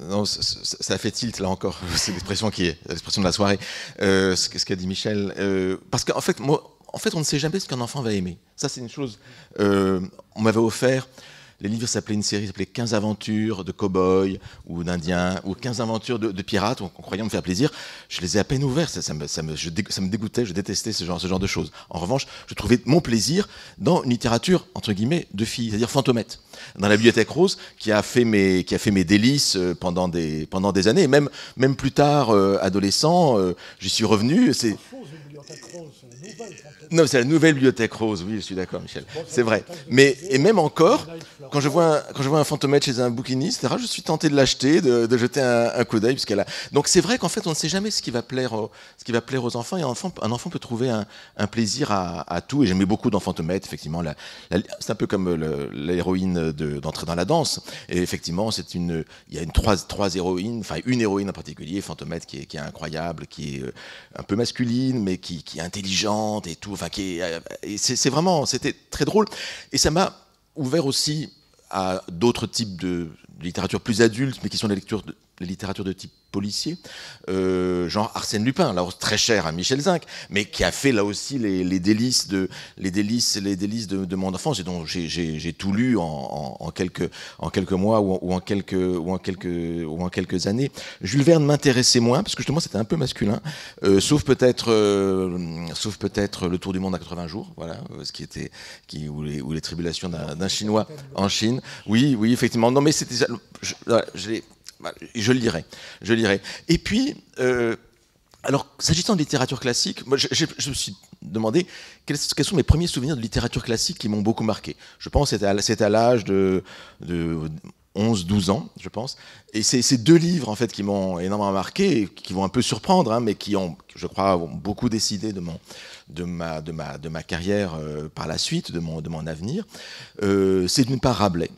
Non, ça fait tilt là encore, c'est l'expression l'expression de la soirée, ce qu'a dit Michel, parce qu'en fait, on ne sait jamais ce qu'un enfant va aimer. Ça, c'est une chose. On m'avait offert. Les livres une série s'appelait 15 aventures de cow-boys ou d'indiens, ou 15 aventures de pirates, on croyait me faire plaisir. Je les ai à peine ouverts, ça me dégoûtait, je détestais ce genre de choses. En revanche, je trouvais mon plaisir dans une littérature, entre guillemets, de filles, c'est-à-dire Fantomette, dans la Bibliothèque Rose, qui a fait mes délices pendant des années, et même plus tard, adolescent, j'y suis revenu. Non, c'est la nouvelle Bibliothèque Rose, oui, je suis d'accord, Michel. C'est vrai. Et même encore, quand je vois un Fantomette chez un bouquiniste, etc., je suis tenté de l'acheter, de jeter un coup d'œil, puisqu'elle a. Donc c'est vrai qu'en fait, on ne sait jamais ce qui va plaire aux enfants, et un enfant peut trouver un plaisir à tout. Et j'aimais beaucoup dans Fantomette, effectivement. C'est un peu comme l'héroïne d'Entrer dans la danse. Et effectivement, il y a trois héroïnes, enfin une héroïne en particulier, Fantomette, qui est incroyable, qui est un peu masculine, mais qui est intelligente et tout. Enfin, c'était très drôle. Et ça m'a ouvert aussi à d'autres types de littérature plus adulte, mais qui sont la littérature de type policiers, genre Arsène Lupin, là très cher à Michel Zinc, mais qui a fait là aussi les délices de mon enfance et dont j'ai tout lu en quelques mois ou en quelques années. Jules Verne m'intéressait moins parce que justement c'était un peu masculin, sauf peut-être Le Tour du monde à 80 jours, voilà, ou les tribulations d'un Chinois en Chine. Oui, effectivement. Non, mais c'était ça. Je le lirai. Et puis, alors, s'agissant de littérature classique, moi, je me suis demandé quels sont mes premiers souvenirs de littérature classique qui m'ont beaucoup marqué. Je pense que c'était à l'âge de 11-12 ans, je pense. Et c'est ces deux livres, en fait, qui m'ont énormément marqué, et qui vont un peu surprendre, hein, mais qui ont, je crois, beaucoup décidé de ma carrière par la suite, de mon avenir. C'est d'une part Rabelais.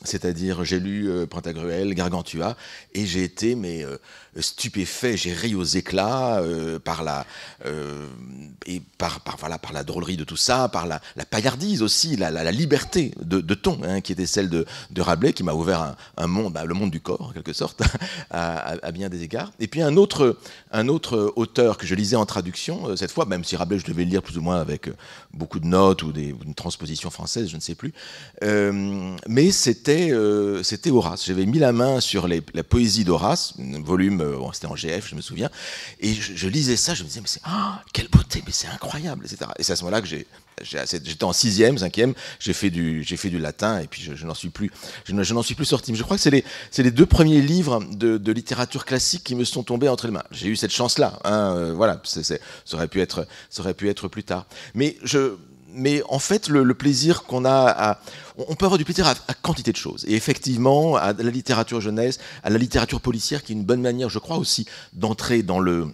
C'est-à-dire, j'ai lu Pantagruel, Gargantua, et j'ai été stupéfait, j'ai ri aux éclats par la drôlerie de tout ça, par la paillardise aussi, la liberté de ton, hein, qui était celle de Rabelais, qui m'a ouvert un monde, le monde du corps en quelque sorte, à bien des égards. Et puis un autre auteur que je lisais en traduction cette fois, même si Rabelais je devais le lire plus ou moins avec beaucoup de notes ou une transposition française, je ne sais plus, mais c'était Horace. J'avais mis la main sur la poésie d'Horace, un volume, c'était en GF, je me souviens, et je lisais ça, je me disais, mais quelle beauté, mais c'est incroyable, etc. Et c'est à ce moment-là que j'étais en 6e, 5e, j'ai fait du latin, et puis je n'en suis plus sorti. Mais je crois que c'est les deux premiers livres de littérature classique qui me sont tombés entre les mains. J'ai eu cette chance-là, hein, voilà, ça aurait pu être plus tard. Mais en fait, le plaisir qu'on a on peut avoir du plaisir à quantité de choses. Et effectivement, à la littérature jeunesse, à la littérature policière, qui est une bonne manière, je crois aussi, d'entrer dans le...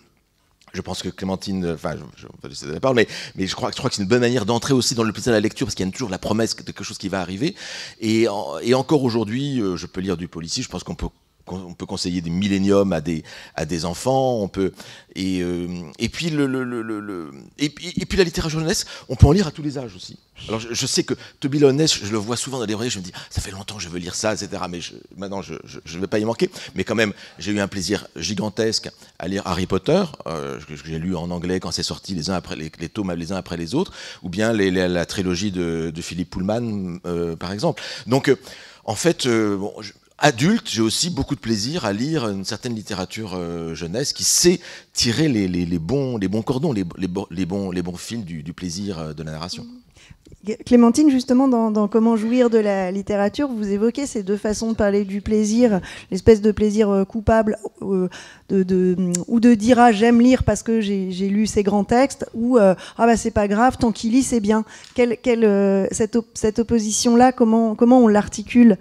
Je pense que Clémentine, enfin, je vais pas laisser la parole, mais je crois que c'est une bonne manière d'entrer aussi dans le plaisir de la lecture, parce qu'il y a toujours la promesse de quelque chose qui va arriver. Et encore aujourd'hui, je peux lire du policier, je pense qu'on peut conseiller des milléniums à des enfants, et puis la littérature jeunesse, on peut en lire à tous les âges aussi. Alors je sais que Toby Lowndes, je le vois souvent dans les librairies, je me dis ça fait longtemps que je veux lire ça, etc. Mais maintenant je ne vais pas y manquer. Mais quand même, j'ai eu un plaisir gigantesque à lire Harry Potter, que j'ai lu en anglais quand c'est sorti les tomes les uns après les autres, ou bien la trilogie de Philippe Pullman, par exemple. Donc en fait, adulte, j'ai aussi beaucoup de plaisir à lire une certaine littérature jeunesse qui sait tirer les bons cordons, les bons fils du plaisir de la narration. Clémentine, justement, dans Comment jouir de la littérature, vous évoquez ces deux façons de parler du plaisir, l'espèce de plaisir coupable ou de dire j'aime lire parce que j'ai lu ces grands textes, ou c'est pas grave, tant qu'il lit c'est bien. Cette opposition-là, comment on l'articule ?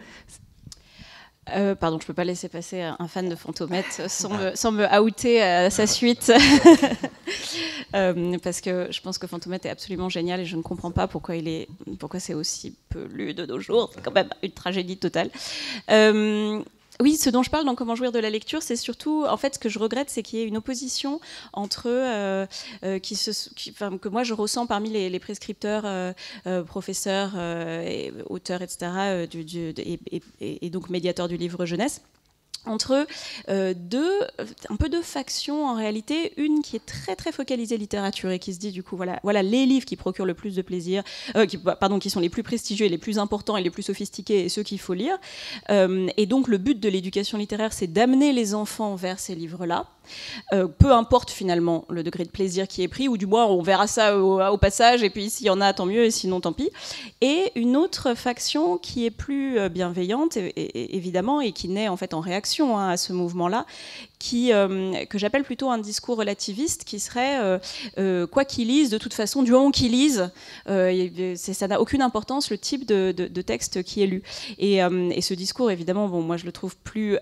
Pardon, je peux pas laisser passer un fan de Fantomette sans me outer à sa suite. Parce que je pense que Fantomette est absolument génial et je ne comprends pas pourquoi c'est aussi peu lu de nos jours. C'est quand même une tragédie totale. Oui, ce dont je parle dans Comment jouir de la lecture, c'est surtout, en fait, ce que je regrette, c'est qu'il y ait une opposition entre que moi je ressens parmi les prescripteurs, professeurs, auteurs, etc., et donc médiateurs du livre jeunesse. Entre un peu deux factions en réalité, une qui est très très focalisée littérature et qui se dit du coup voilà les livres qui procurent le plus de plaisir, qui sont les plus prestigieux et les plus importants et les plus sophistiqués et ceux qu'il faut lire, et donc le but de l'éducation littéraire c'est d'amener les enfants vers ces livres-là, peu importe finalement le degré de plaisir qui est pris, ou du moins on verra ça au passage, et puis s'il y en a tant mieux et sinon tant pis. Et une autre faction qui est plus bienveillante évidemment, et qui naît en fait en réaction à ce mouvement-là, que j'appelle plutôt un discours relativiste, qui serait quoi qu'ils lisent, de toute façon, du moment qu'ils lisent, ça n'a aucune importance le type de texte qui est lu. Et ce discours, évidemment, moi je le trouve plus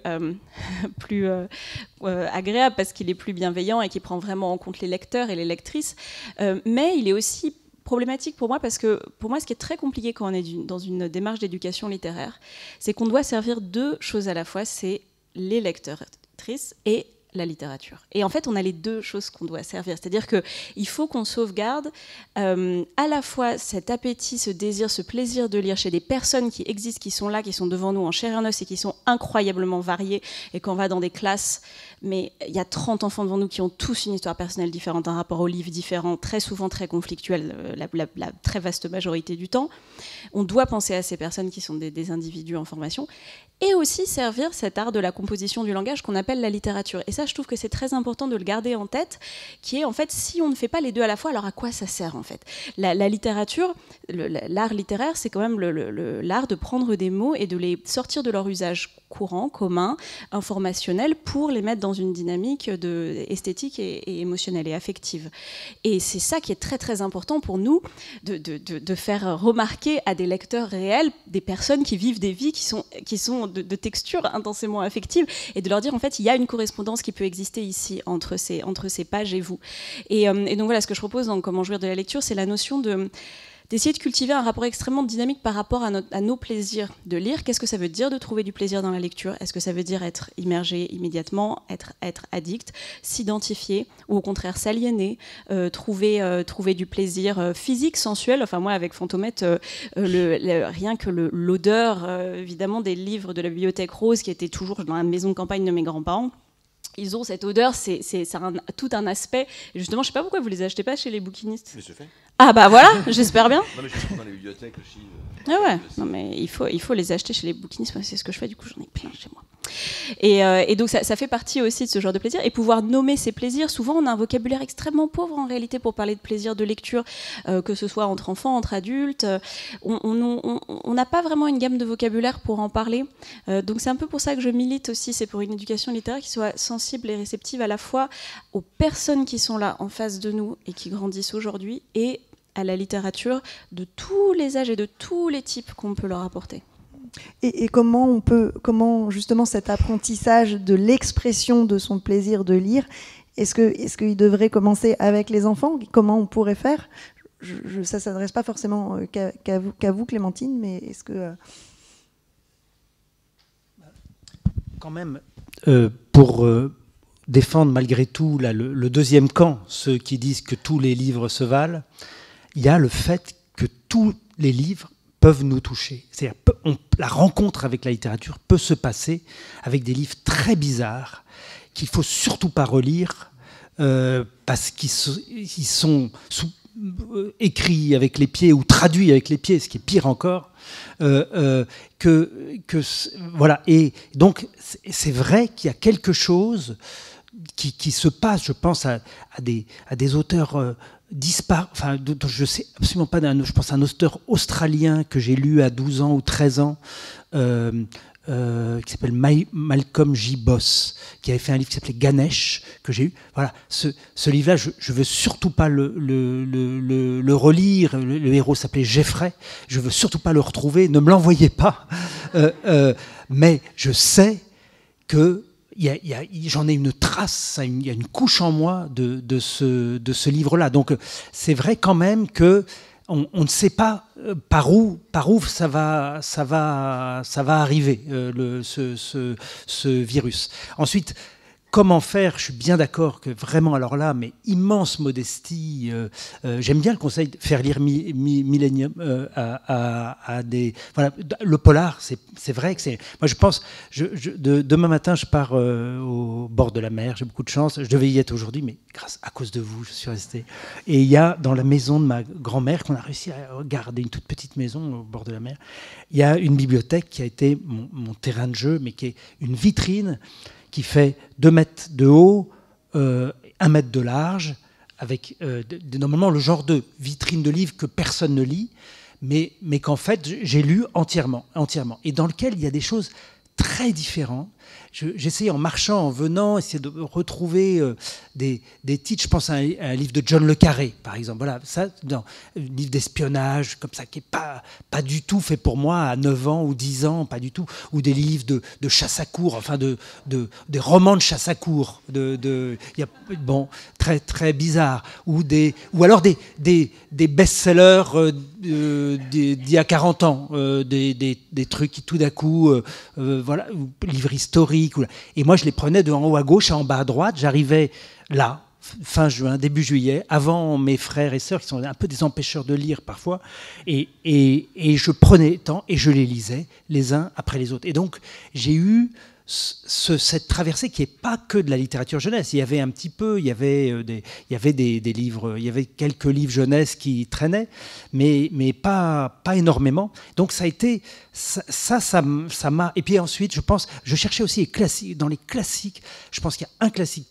agréable parce qu'il est plus bienveillant et qu'il prend vraiment en compte les lecteurs et les lectrices, mais il est aussi problématique pour moi, parce que pour moi ce qui est très compliqué quand on est dans une démarche d'éducation littéraire, c'est qu'on doit servir deux choses à la fois, c'est les lecteurs et la littérature. Et en fait, on a les deux choses qu'on doit servir. C'est-à-dire qu'il faut qu'on sauvegarde à la fois cet appétit, ce désir, ce plaisir de lire chez des personnes qui existent, qui sont là, qui sont devant nous en chair et en os et qui sont incroyablement variées. Et quand on va dans des classes, mais il y a 30 enfants devant nous qui ont tous une histoire personnelle différente, un rapport au livre différent, très souvent très conflictuel, la très vaste majorité du temps. On doit penser à ces personnes qui sont des individus en formation. Et aussi servir cet art de la composition du langage qu'on appelle la littérature. Et ça, je trouve que c'est très important de le garder en tête, qui est en fait, si on ne fait pas les deux à la fois, alors à quoi ça sert en fait ? La littérature, l'art littéraire, c'est quand même l'art de prendre des mots et de les sortir de leur usage courant, commun, informationnel, pour les mettre dans une dynamique esthétique et émotionnelle et affective. Et c'est ça qui est très très important pour nous, de faire remarquer à des lecteurs réels, des personnes qui vivent des vies qui sont de texture intensément affective, et de leur dire en fait il y a une correspondance qui peut exister ici entre ces pages et vous. Et donc voilà, ce que je propose dans Comment jouir de la lecture, c'est la notion d'essayer de cultiver un rapport extrêmement dynamique par rapport à nos plaisirs de lire. Qu'est-ce que ça veut dire de trouver du plaisir dans la lecture ? Est-ce que ça veut dire être immergé immédiatement, être addict, s'identifier, ou au contraire s'aliéner, trouver du plaisir physique, sensuel ? Enfin moi, avec Fantomette, rien que l'odeur, évidemment, des livres de la bibliothèque rose, qui était toujours dans la maison de campagne de mes grands-parents, ils ont cette odeur, c'est tout un aspect. Et justement, je ne sais pas pourquoi vous ne les achetez pas chez les bouquinistes. Mais c'est fait. Ah bah voilà, j'espère bien. Non mais je suis dans les bibliothèques aussi. Ah ouais, non mais il faut les acheter chez les bouquinistes, c'est ce que je fais, du coup j'en ai plein chez moi. Et donc ça fait partie aussi de ce genre de plaisir, et pouvoir nommer ces plaisirs. Souvent on a un vocabulaire extrêmement pauvre en réalité pour parler de plaisir de lecture, que ce soit entre enfants, entre adultes. On n'a pas vraiment une gamme de vocabulaire pour en parler, donc c'est un peu pour ça que je milite aussi, c'est pour une éducation littéraire qui soit sensible et réceptive à la fois aux personnes qui sont là en face de nous et qui grandissent aujourd'hui, et à la littérature de tous les âges et de tous les types qu'on peut leur apporter. Et comment justement cet apprentissage de l'expression de son plaisir de lire, est-ce qu'il devrait commencer avec les enfants ? Comment on pourrait faire ? Ça ne s'adresse pas forcément qu'à vous, Clémentine, mais est-ce que... Quand même, pour défendre malgré tout le deuxième camp, ceux qui disent que tous les livres se valent, il y a le fait que tous les livres peuvent nous toucher. C'est-à-dire, la rencontre avec la littérature peut se passer avec des livres très bizarres qu'il ne faut surtout pas relire parce qu'ils sont écrits avec les pieds ou traduits avec les pieds, ce qui est pire encore. Voilà. Et donc, c'est vrai qu'il y a quelque chose qui se passe, je pense à des auteurs enfin, je sais absolument pas je pense à un auteur australien que j'ai lu à 12 ans ou 13 ans, qui s'appelle Malcolm J. Boss, qui avait fait un livre qui s'appelait Ganesh, que j'ai eu. Voilà, ce livre-là, je veux surtout pas le relire. Le héros s'appelait Jeffrey. Je veux surtout pas le retrouver. Ne me l'envoyez pas. Mais je sais que j'en ai une trace, il y a une couche en moi de ce livre-là. Donc c'est vrai quand même que on ne sait pas par où ça va arriver, ce virus. Ensuite, comment faire ? Je suis bien d'accord que vraiment, alors là, mais immense modestie. J'aime bien le conseil de faire lire Millennium à des... Voilà, le polar, c'est vrai que c'est... Moi, je pense... demain matin, je pars au bord de la mer. J'ai beaucoup de chance. Je devais y être aujourd'hui, mais à cause de vous, je suis resté. Et il y a, dans la maison de ma grand-mère, qu'on a réussi à garder, une toute petite maison au bord de la mer, il y a une bibliothèque qui a été mon terrain de jeu, mais qui est une vitrine qui fait 2 mètres de haut, 1 mètre de large, avec normalement le genre de vitrine de livres que personne ne lit, mais qu'en fait j'ai lu entièrement, et dans lequel il y a des choses très différentes. J'essayais en marchant, en venant, essayer de retrouver des titres. Je pense à un livre de John le Carré, par exemple. Voilà, ça, un livre d'espionnage, comme ça, qui n'est pas du tout fait pour moi à 9 ans ou 10 ans, pas du tout. Ou des livres de chasse à courre, enfin des romans de chasse à courre, très, très bizarres. Ou alors des best-sellers d'il y a 40 ans, des trucs qui tout d'un coup voilà, livres historiques. Et moi, je les prenais de en haut à gauche à en bas à droite. J'arrivais là, fin juin, début juillet, avant mes frères et sœurs, qui sont un peu des empêcheurs de lire parfois. Et je prenais le temps et je les lisais les uns après les autres. Et donc, j'ai eu cette traversée qui n'est pas que de la littérature jeunesse. Il y avait un petit peu, il y avait des livres, il y avait quelques livres jeunesse qui traînaient, mais pas énormément. Donc ça a été, ça m'a. Et puis ensuite, je pense, je cherchais aussi les classiques. Dans les classiques, je pense qu'il y a un classique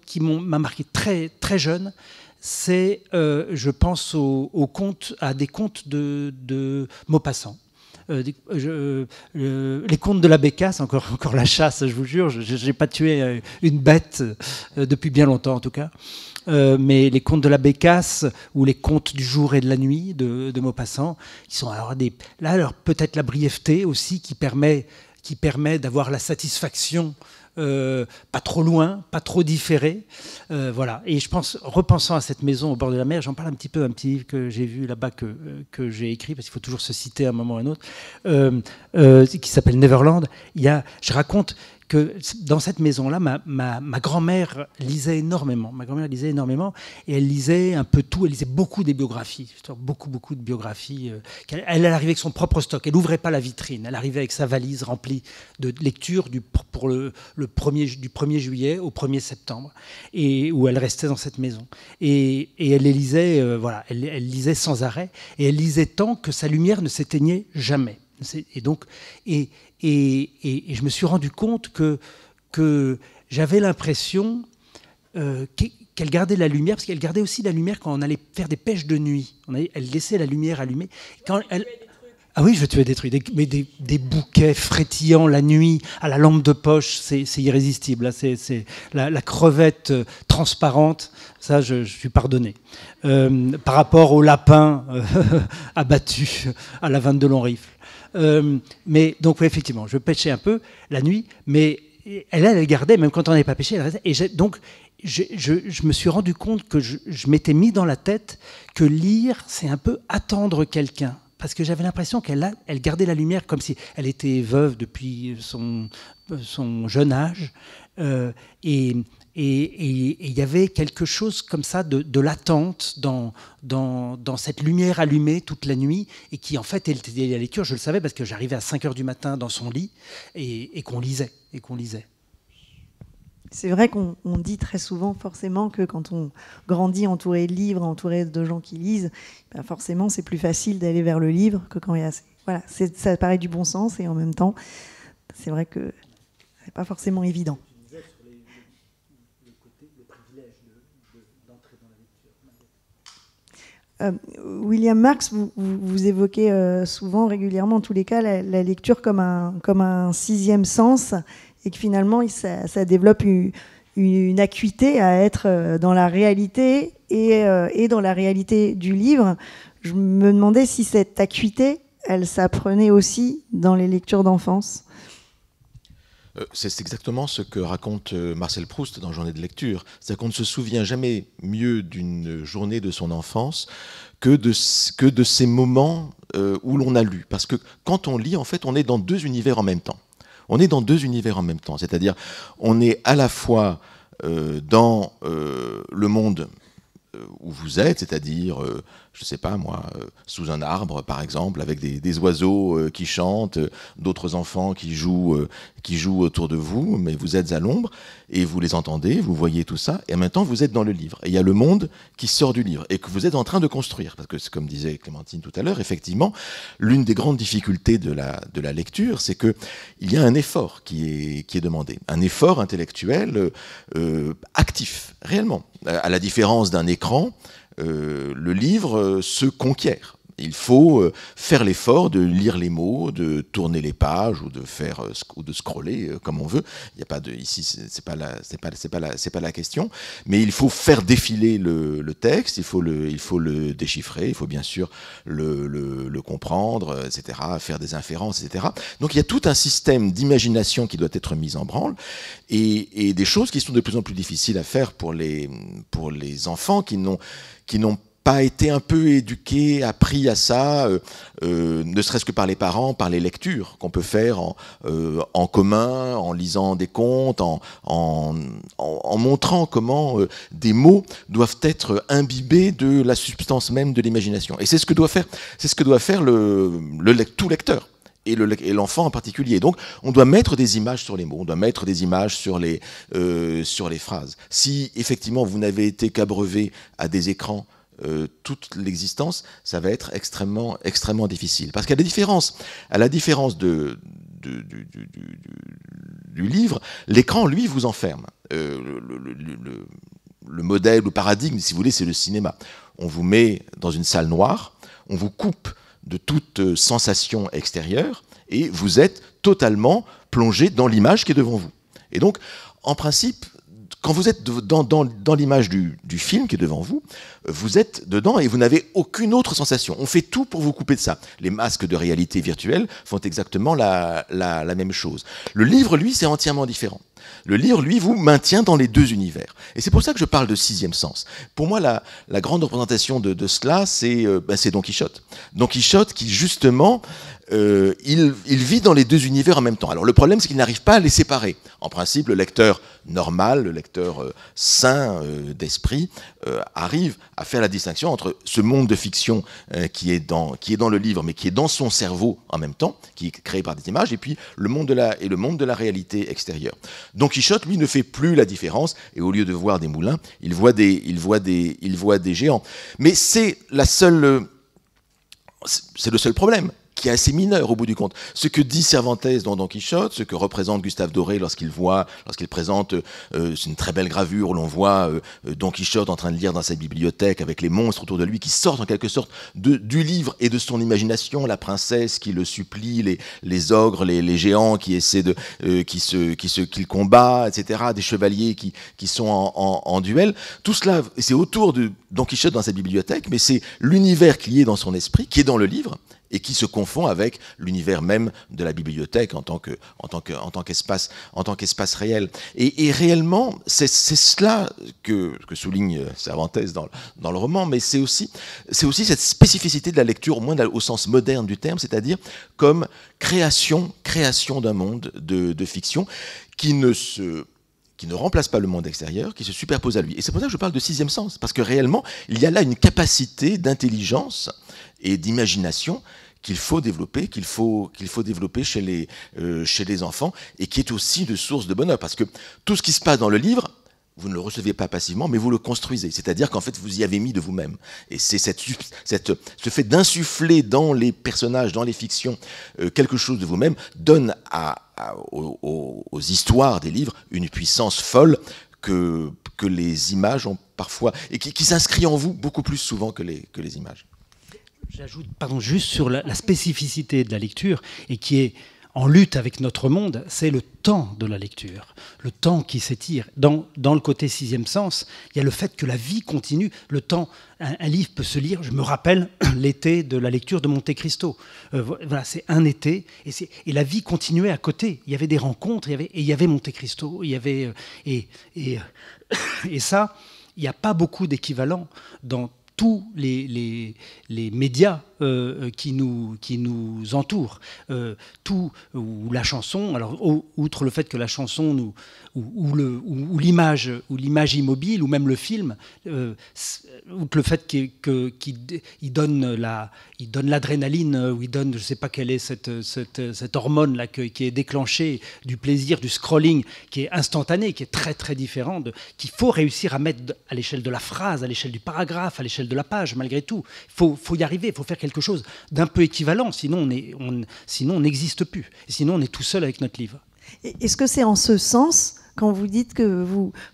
qui m'a marqué très très jeune. C'est, je pense à des contes de Maupassant. Les contes de la Bécasse, encore la chasse, je vous jure, je n'ai pas tué une bête depuis bien longtemps en tout cas, mais les contes de la Bécasse ou les contes du jour et de la nuit de Maupassant, qui sont alors peut-être la brièveté aussi qui permet d'avoir la satisfaction. Pas trop loin, pas trop différé, voilà. Et je pense, repensant à cette maison au bord de la mer, j'en parle un petit livre que j'ai vu là-bas que j'ai écrit, parce qu'il faut toujours se citer à un moment ou à un autre, qui s'appelle Neverland. Je raconte que dans cette maison-là, ma grand-mère lisait énormément. Ma grand-mère lisait énormément et elle lisait un peu tout. Elle lisait beaucoup des biographies, beaucoup de biographies. Elle arrivait avec son propre stock. Elle n'ouvrait pas la vitrine. Elle arrivait avec sa valise remplie de lectures pour du 1er juillet au 1er septembre, et où elle restait dans cette maison. Et elle les lisait, voilà, elle lisait sans arrêt. Et elle lisait tant que sa lumière ne s'éteignait jamais. Et donc, et je me suis rendu compte que j'avais l'impression qu'elle gardait la lumière, parce qu'elle gardait aussi la lumière quand on allait faire des pêches de nuit. Elle laissait la lumière allumée. Ah oui, je tuais des trucs, mais des bouquets frétillants la nuit à la lampe de poche, c'est irrésistible. Là, c'est la crevette transparente, ça, je suis pardonné. Par rapport au lapin abattu à la 22 long rifle. Mais donc oui, effectivement, je pêchais un peu la nuit, mais elle gardait, même quand on n'avait pas pêché, elle restait. Et donc, je me suis rendu compte que je m'étais mis dans la tête que lire, c'est un peu attendre quelqu'un. Parce que j'avais l'impression qu'elle gardait la lumière comme si elle était veuve depuis son jeune âge. Et il y avait quelque chose comme ça de l'attente dans cette lumière allumée toute la nuit, et qui en fait était la lecture. Je le savais parce que j'arrivais à 5h du matin dans son lit et qu'on lisait. C'est vrai qu'on dit très souvent forcément que quand on grandit entouré de livres, entouré de gens qui lisent, ben forcément c'est plus facile d'aller vers le livre que quand il y a... Voilà, ça paraît du bon sens, et en même temps, c'est vrai que c'est pas forcément évident. William Marx, vous évoquez souvent, régulièrement, en tous les cas, la lecture comme un sixième sens, et que finalement, ça développe une acuité à être dans la réalité et dans la réalité du livre. Je me demandais si cette acuité, elle s'apprenait aussi dans les lectures d'enfance. C'est exactement ce que raconte Marcel Proust dans Journée de lecture. C'est-à-dire qu'on ne se souvient jamais mieux d'une journée de son enfance que de ces moments où l'on a lu. Parce que quand on lit, en fait, on est dans deux univers en même temps. C'est-à-dire, on est à la fois dans le monde où vous êtes, c'est-à-dire, je ne sais pas moi, sous un arbre par exemple, avec des oiseaux qui chantent, d'autres enfants qui jouent autour de vous, mais vous êtes à l'ombre et vous les entendez, vous voyez tout ça, et en même temps vous êtes dans le livre. Et il y a le monde qui sort du livre et que vous êtes en train de construire. Parce que, comme disait Clémentine tout à l'heure, effectivement, l'une des grandes difficultés de la lecture, c'est qu'il y a un effort qui est demandé, un effort intellectuel actif, réellement. À la différence d'un écran, le livre se conquiert. Il faut faire l'effort de lire les mots, de tourner les pages ou de scroller comme on veut. Il y a pas de ici, c'est pas la question. Mais il faut faire défiler le texte. Il faut le déchiffrer. Il faut bien sûr le comprendre, etc. Faire des inférences, etc. Donc il y a tout un système d'imagination qui doit être mis en branle et des choses qui sont de plus en plus difficiles à faire pour les enfants qui n'ont pas été un peu éduqué, appris à ça, ne serait-ce que par les parents, par les lectures qu'on peut faire en commun, en lisant des contes, en montrant comment des mots doivent être imbibés de la substance même de l'imagination. Et c'est ce que doit faire tout lecteur. Et l'enfant en particulier. Donc, on doit mettre des images sur les mots, on doit mettre des images sur les phrases. Si, effectivement, vous n'avez été qu'abreuvé à des écrans toute l'existence, ça va être extrêmement, extrêmement difficile. Parce qu'à la différence du livre, l'écran, lui, vous enferme. Le modèle, le paradigme, si vous voulez, c'est le cinéma. On vous met dans une salle noire, on vous coupe de toute sensation extérieure, et vous êtes totalement plongé dans l'image qui est devant vous. Et donc, en principe, quand vous êtes dans l'image du film qui est devant vous, vous êtes dedans et vous n'avez aucune autre sensation. On fait tout pour vous couper de ça. Les masques de réalité virtuelle font exactement la même chose. Le livre, lui, c'est entièrement différent. Le livre, lui, vous maintient dans les deux univers. Et c'est pour ça que je parle de sixième sens. Pour moi, la grande représentation de cela, c'est Don Quichotte. Don Quichotte qui, justement, il vit dans les deux univers en même temps. Alors le problème, c'est qu'il n'arrive pas à les séparer. En principe, le lecteur normal, le lecteur sain d'esprit, arrive à faire la distinction entre ce monde de fiction qui est dans le livre, mais qui est dans son cerveau en même temps, qui est créé par des images, et puis le monde de la réalité extérieure. Don Quichotte, lui, ne fait plus la différence, et au lieu de voir des moulins, il voit des géants. Mais c'est le seul problème, qui est assez mineur au bout du compte. Ce que dit Cervantes dans Don Quichotte, ce que représente Gustave Doré lorsqu'il présente une très belle gravure où l'on voit Don Quichotte en train de lire dans sa bibliothèque avec les monstres autour de lui qui sortent en quelque sorte du livre et de son imagination, la princesse qui le supplie, les ogres, les géants qui essaient qu'il combat, etc., des chevaliers qui sont en duel. Tout cela, c'est autour de Don Quichotte dans sa bibliothèque, mais c'est l'univers qui est dans son esprit, qui est dans le livre, et qui se confond avec l'univers même de la bibliothèque en tant qu'espace réel. Et réellement, c'est cela que souligne Cervantes dans le roman, mais c'est aussi cette spécificité de la lecture, au moins au sens moderne du terme, c'est-à-dire comme création d'un monde de fiction qui ne remplace pas le monde extérieur, qui se superpose à lui. Et c'est pour ça que je parle de sixième sens, parce que réellement, il y a là une capacité d'intelligence et d'imagination qu'il faut développer chez les enfants, et qui est aussi de source de bonheur, parce que tout ce qui se passe dans le livre, vous ne le recevez pas passivement, mais vous le construisez. C'est-à-dire qu'en fait, vous y avez mis de vous-même. Et c'est ce fait d'insuffler dans les personnages, dans les fictions, quelque chose de vous-même, donne aux histoires des livres une puissance folle que les images ont parfois, et qui s'inscrit en vous beaucoup plus souvent que les images. J'ajoute, juste sur la spécificité de la lecture, et qui est en lutte avec notre monde, c'est le temps de la lecture, le temps qui s'étire. Dans le côté sixième sens, il y a le fait que la vie continue. Le temps, un livre peut se lire. Je me rappelle l'été de la lecture de Monte Cristo. Voilà, c'est un été, et la vie continuait à côté. Il y avait des rencontres, il y avait Monte Cristo, il y avait et ça, il n'y a pas beaucoup d'équivalents dans tous les médias qui nous entourent, ou la chanson. Alors, outre le fait que la chanson ou l'image immobile, ou même le film, outre le fait qu'il donne l'adrénaline, ou il donne, je ne sais pas quelle est cette hormone là qui est déclenchée du plaisir, du scrolling, qui est instantané, qui est très très différent, qu'il faut réussir à mettre à l'échelle de la phrase, à l'échelle du paragraphe, à l'échelle de la page, malgré tout. Il faut y arriver, il faut faire quelque chose d'un peu équivalent, sinon on n'existe plus. Et sinon on est tout seul avec notre livre. Est-ce que c'est en ce sens, quand vous dites que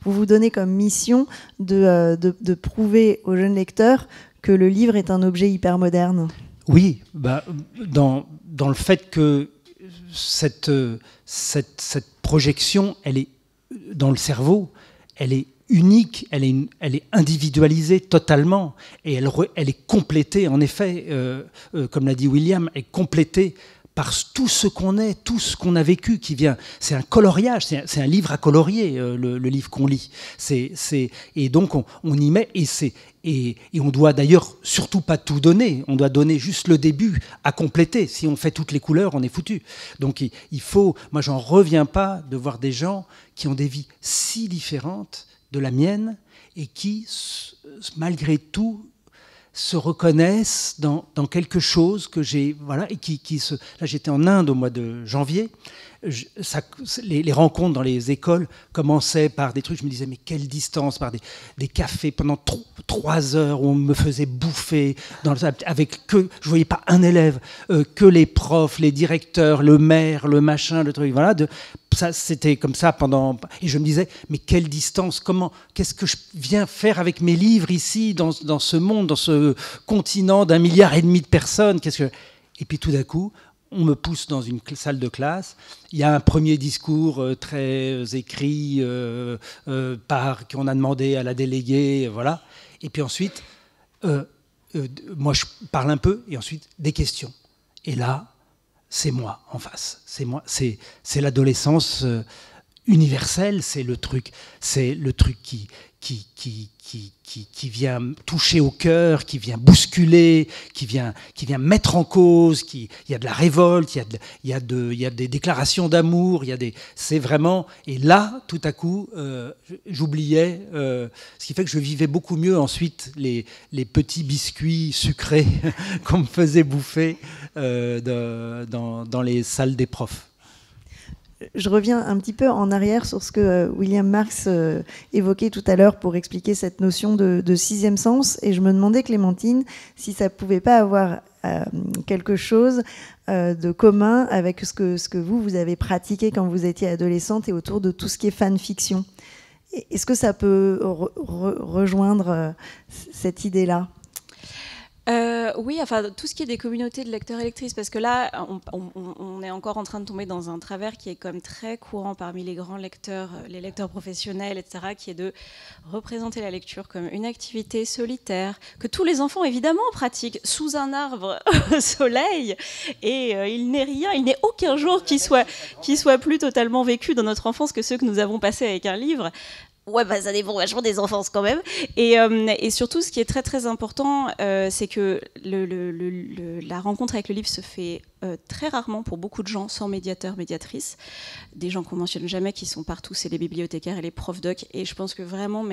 vous donnez comme mission de prouver aux jeunes lecteurs que le livre est un objet hyper moderne ? Oui, dans le fait que cette projection, elle est dans le cerveau, elle est unique, elle est individualisée totalement, et elle est complétée, en effet, comme l'a dit William, elle est complétée par tout ce qu'on est, tout ce qu'on a vécu, qui vient. C'est un coloriage, c'est un livre à colorier, le livre qu'on lit. Et donc on y met, et on doit d'ailleurs surtout pas tout donner. On doit donner juste le début à compléter. Si on fait toutes les couleurs, on est foutu. Donc il faut. Moi, j'en reviens pas de voir des gens qui ont des vies si différentes de la mienne et qui, malgré tout, se reconnaissent dans quelque chose que j'ai, voilà, et là j'étais en Inde au mois de janvier, les rencontres dans les écoles commençaient par des trucs, je me disais mais quelle distance, par des cafés pendant 3 heures où on me faisait bouffer, je voyais pas un élève, que les profs, les directeurs, le maire, le machin, le truc, voilà, ça, c'était comme ça et je me disais, mais quelle distance, qu'est-ce que je viens faire avec mes livres ici, dans ce monde, dans ce continent d'1,5 milliard de personnes, et puis tout d'un coup, on me pousse dans une salle de classe, il y a un premier discours très écrit, qu'on a demandé à la déléguée, voilà, et puis ensuite, moi je parle un peu, et ensuite des questions, et là, c'est moi en face. C'est moi. C'est l'adolescence universelle. C'est le truc qui vient toucher au cœur, qui vient bousculer, qui vient mettre en cause. Il y a de la révolte, il y a des déclarations d'amour. C'est vraiment. Et là, tout à coup, j'oubliais. Ce qui fait que je vivais beaucoup mieux ensuite les petits biscuits sucrés qu'on me faisait bouffer dans les salles des profs. Je reviens un petit peu en arrière sur ce que William Marx évoquait tout à l'heure pour expliquer cette notion de sixième sens. Et je me demandais, Clémentine, si ça ne pouvait pas avoir quelque chose de commun avec ce que vous avez pratiqué quand vous étiez adolescente et autour de tout ce qui est fanfiction. Est-ce que ça peut rejoindre cette idée-là ? Oui, enfin, tout ce qui est des communautés de lecteurs et lectrices, parce que là, on est encore en train de tomber dans un travers qui est comme très courant parmi les grands lecteurs, les lecteurs professionnels, etc., qui est de représenter la lecture comme une activité solitaire, que tous les enfants, évidemment, pratiquent sous un arbre au soleil, et il n'est aucun jour qui soit plus totalement vécu dans notre enfance que ceux que nous avons passés avec un livre. Ouais, bah, ça dépend vachement des enfances quand même. Et surtout, ce qui est très très important, c'est que la rencontre avec le livre se fait très rarement pour beaucoup de gens sans médiateur, médiatrice. Des gens qu'on mentionne jamais, qui sont partout, c'est les bibliothécaires et les profs doc. Et je pense que vraiment,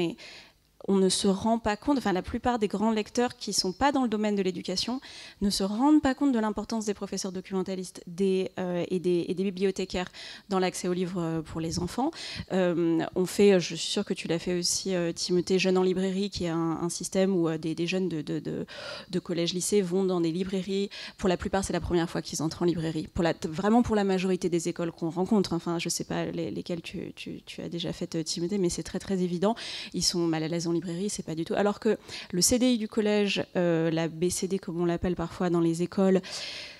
on ne se rend pas compte, enfin la plupart des grands lecteurs qui ne sont pas dans le domaine de l'éducation ne se rendent pas compte de l'importance des professeurs documentalistes et des bibliothécaires dans l'accès aux livres pour les enfants. On fait, je suis sûre que tu l'as fait aussi, Timothée, Jeunes en librairie, qui est un système où des jeunes de collège-lycée vont dans des librairies. Pour la plupart, c'est la première fois qu'ils entrent en librairie. Vraiment pour la majorité des écoles qu'on rencontre, enfin je ne sais pas lesquelles tu as déjà fait, Timothée, mais c'est très très évident. Ils sont mal à l'aise en librairie, c'est pas du tout. Alors que le CDI du collège, la BCD comme on l'appelle parfois dans les écoles,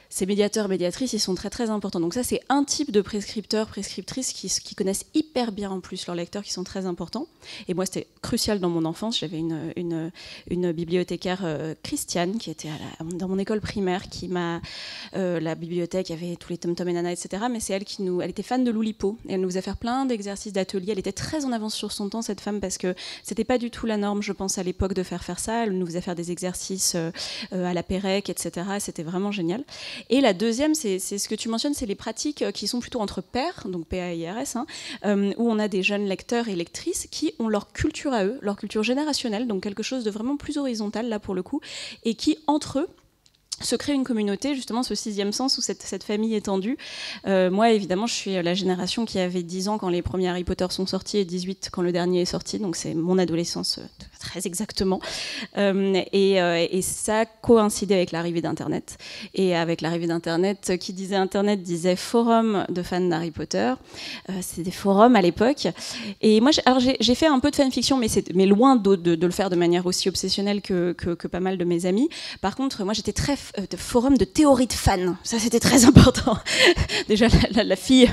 ces médiateurs, médiatrices, ils sont très très importants. Donc ça, c'est un type de prescripteurs, prescriptrices qui connaissent hyper bien en plus leurs lecteurs, qui sont très importants. Et moi, c'était crucial dans mon enfance. J'avais une bibliothécaire Christiane qui était dans mon école primaire, qui m'a... la bibliothèque, il y avait tous les Tom Tom et Nana, etc. Mais c'est elle était fan de Loulipo. Et elle nous faisait faire plein d'exercices d'atelier. Elle était très en avance sur son temps, cette femme, parce que c'était pas du tout la norme, je pense, à l'époque de faire ça. Elle nous faisait faire des exercices à la Pérec, etc. C'était vraiment génial. Et la deuxième, c'est ce que tu mentionnes, c'est les pratiques qui sont plutôt entre pairs, donc PAIRS, où on a des jeunes lecteurs et lectrices qui ont leur culture à eux, leur culture générationnelle, donc quelque chose de vraiment plus horizontal là pour le coup, et qui entre eux se crée une communauté, justement ce sixième sens ou cette famille étendue. Moi, évidemment, je suis la génération qui avait 10 ans quand les premiers Harry Potter sont sortis et 18 quand le dernier est sorti, donc c'est mon adolescence très exactement. Et ça coïncidait avec l'arrivée d'Internet. Et avec l'arrivée d'Internet, qui disait Internet disait forum de fans d'Harry Potter. C'est des forums à l'époque. Et moi, j'ai fait un peu de fanfiction, mais loin de le faire de manière aussi obsessionnelle que pas mal de mes amis. Par contre, moi, j'étais très de forum de théorie de fans. Ça, c'était très important. Déjà, la fille...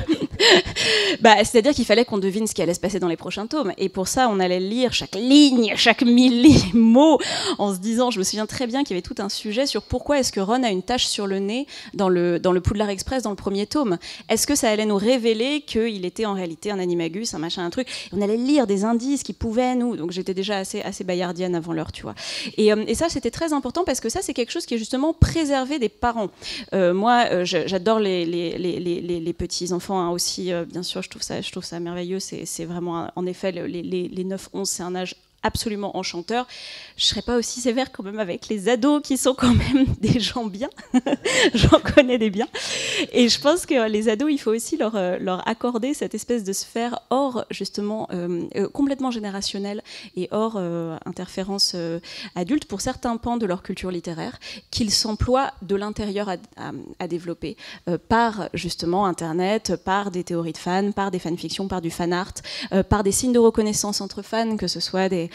c'est-à-dire qu'il fallait qu'on devine ce qui allait se passer dans les prochains tomes. Et pour ça, on allait lire chaque ligne chaque mot en se disant, je me souviens très bien qu'il y avait tout un sujet sur pourquoi est-ce que Ron a une tache sur le nez dans le Poudlard Express dans le premier tome. Est-ce que ça allait nous révéler qu'il était en réalité un animagus, un machin, un truc. Et on allait lire des indices qui pouvaient nous. Donc j'étais déjà assez bayardienne avant l'heure, tu vois. Et ça, c'était très important parce que ça, c'est quelque chose qui est justement préservé des parents. Moi, j'adore les petits enfants hein, aussi. Bien sûr, je trouve ça merveilleux. C'est vraiment, en effet, les 9-11, c'est un âge absolument enchanteur. Je ne serais pas aussi sévère quand même avec les ados qui sont quand même des gens bien. J'en connais des biens. Et je pense que les ados, il faut aussi leur accorder cette espèce de sphère hors, justement, complètement générationnelle et hors interférence adulte pour certains pans de leur culture littéraire qu'ils s'emploient de l'intérieur à développer par, justement, Internet, par des théories de fans, par des fanfictions, par du fan art, par des signes de reconnaissance entre fans, que ce soit des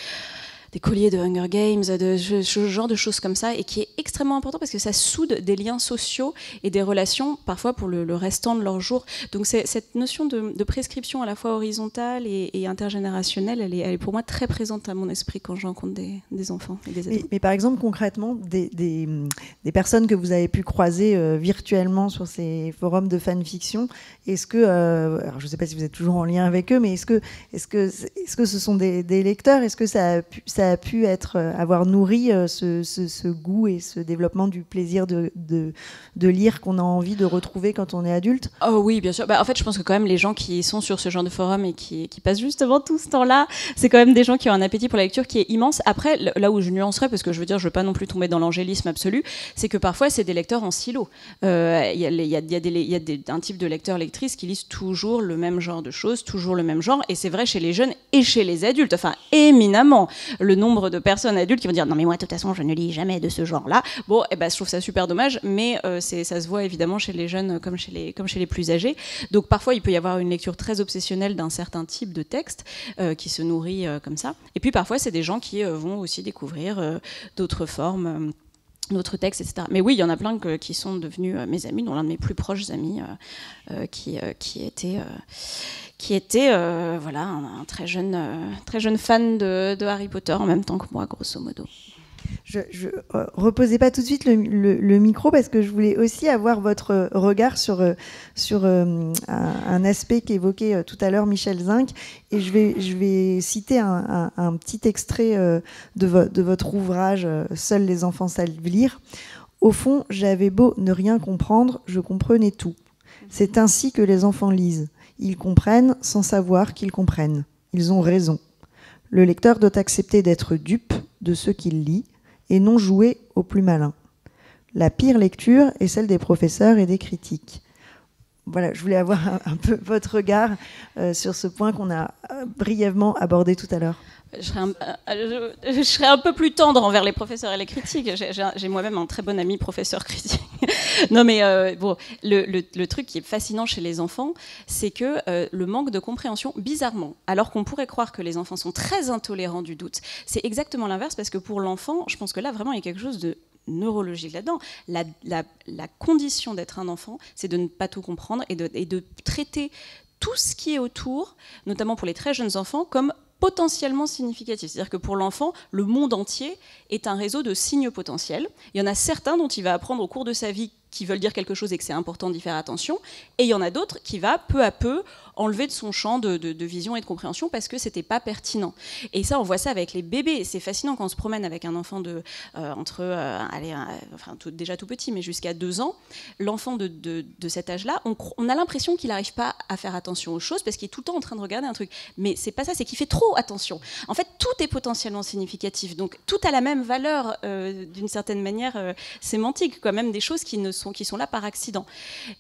colliers de Hunger Games, ce genre de choses comme ça, et qui est extrêmement important parce que ça soude des liens sociaux et des relations, parfois pour le restant de leur jour. Donc cette notion de prescription à la fois horizontale et intergénérationnelle, elle est pour moi très présente à mon esprit quand je rencontre des enfants et des ados. Mais par exemple, concrètement, des personnes que vous avez pu croiser virtuellement sur ces forums de fanfiction, est-ce que, alors je ne sais pas si vous êtes toujours en lien avec eux, mais est-ce que ce sont des lecteurs? Est-ce que ça a pu avoir nourri ce goût et ce développement du plaisir de lire qu'on a envie de retrouver quand on est adulte? Oh oui, bien sûr. En fait, je pense que quand même les gens qui sont sur ce genre de forum et qui passent justement tout ce temps-là, c'est quand même des gens qui ont un appétit pour la lecture qui est immense. Après, là où je nuancerais, parce que je veux dire, je veux pas non plus tomber dans l'angélisme absolu, c'est que parfois c'est des lecteurs en silo. Il y a un type de lecteur-lectrice qui lisent toujours le même genre de choses, toujours le même genre, et c'est vrai chez les jeunes et chez les adultes, enfin éminemment. Le nombre de personnes adultes qui vont dire non mais moi de toute façon je ne lis jamais de ce genre-là. Bon, je trouve ça super dommage, mais ça se voit évidemment chez les jeunes comme chez les plus âgés. Donc parfois il peut y avoir une lecture très obsessionnelle d'un certain type de texte qui se nourrit comme ça. Et puis parfois c'est des gens qui vont aussi découvrir d'autres formes. D'autres textes, etc. Mais oui, il y en a plein qui sont devenus mes amis, dont l'un de mes plus proches amis qui était voilà, un très jeune fan de Harry Potter en même temps que moi, grosso modo. Je reposais pas tout de suite le micro parce que je voulais aussi avoir votre regard sur un aspect qu'évoquait tout à l'heure Michel Zinc, et je vais citer un petit extrait de votre ouvrage Seuls les enfants savent lire. Au fond, j'avais beau ne rien comprendre, je comprenais tout. C'est ainsi que les enfants lisent. Ils comprennent sans savoir qu'ils comprennent. Ils ont raison. Le lecteur doit accepter d'être dupe de ce qu'il lit et non jouer au plus malin. La pire lecture est celle des professeurs et des critiques. Voilà, je voulais avoir un peu votre regard sur ce point qu'on a brièvement abordé tout à l'heure. Je serais un peu plus tendre envers les professeurs et les critiques. J'ai moi-même un très bon ami professeur critique. Non mais bon, le truc qui est fascinant chez les enfants, c'est que le manque de compréhension, bizarrement, alors qu'on pourrait croire que les enfants sont très intolérants du doute, c'est exactement l'inverse, parce que pour l'enfant, je pense que là vraiment il y a quelque chose de neurologique là-dedans. La condition d'être un enfant, c'est de ne pas tout comprendre et de traiter tout ce qui est autour, notamment pour les très jeunes enfants, comme potentiellement significatif. C'est-à-dire que pour l'enfant, le monde entier est un réseau de signes potentiels. Il y en a certains dont il va apprendre au cours de sa vie qui veulent dire quelque chose et que c'est important d'y faire attention, et il y en a d'autres qui va peu à peu enlever de son champ de vision et de compréhension parce que c'était pas pertinent. Et ça, on voit ça avec les bébés. C'est fascinant quand on se promène avec un enfant déjà tout petit, mais jusqu'à 2 ans. L'enfant de cet âge-là, on a l'impression qu'il n'arrive pas à faire attention aux choses parce qu'il est tout le temps en train de regarder un truc. Mais c'est pas ça, c'est qu'il fait trop attention. En fait, tout est potentiellement significatif. Donc, tout a la même valeur, d'une certaine manière sémantique, quoi. Même des choses qui sont là par accident.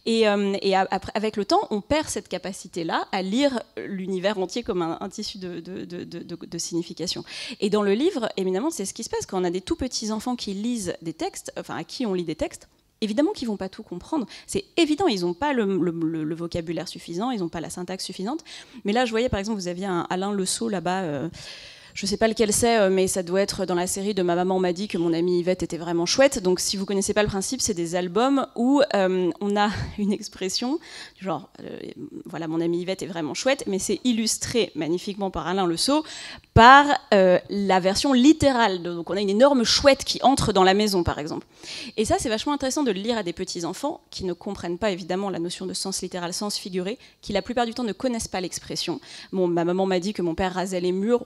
Et avec le temps, on perd cette capacité-là à lire l'univers entier comme un tissu de signification. Et dans le livre, évidemment, c'est ce qui se passe quand on a des tout petits enfants qui lisent des textes, enfin à qui on lit des textes. Évidemment qu'ils ne vont pas tout comprendre. C'est évident, ils n'ont pas le vocabulaire suffisant, ils n'ont pas la syntaxe suffisante. Mais là, je voyais, par exemple, vous aviez un Alain Le Saux là-bas. je sais pas lequel c'est, mais ça doit être dans la série de Ma maman m'a dit que mon amie Yvette était vraiment chouette. Donc si vous connaissez pas le principe, c'est des albums où on a une expression, genre voilà, mon amie Yvette est vraiment chouette, mais c'est illustré magnifiquement par Alain Le Sceau par la version littérale. Donc on a une énorme chouette qui entre dans la maison, par exemple. Et ça, c'est vachement intéressant de le lire à des petits-enfants qui ne comprennent pas évidemment la notion de sens littéral, sens figuré, qui la plupart du temps ne connaissent pas l'expression. Bon, ma maman m'a dit que mon père rasait les murs.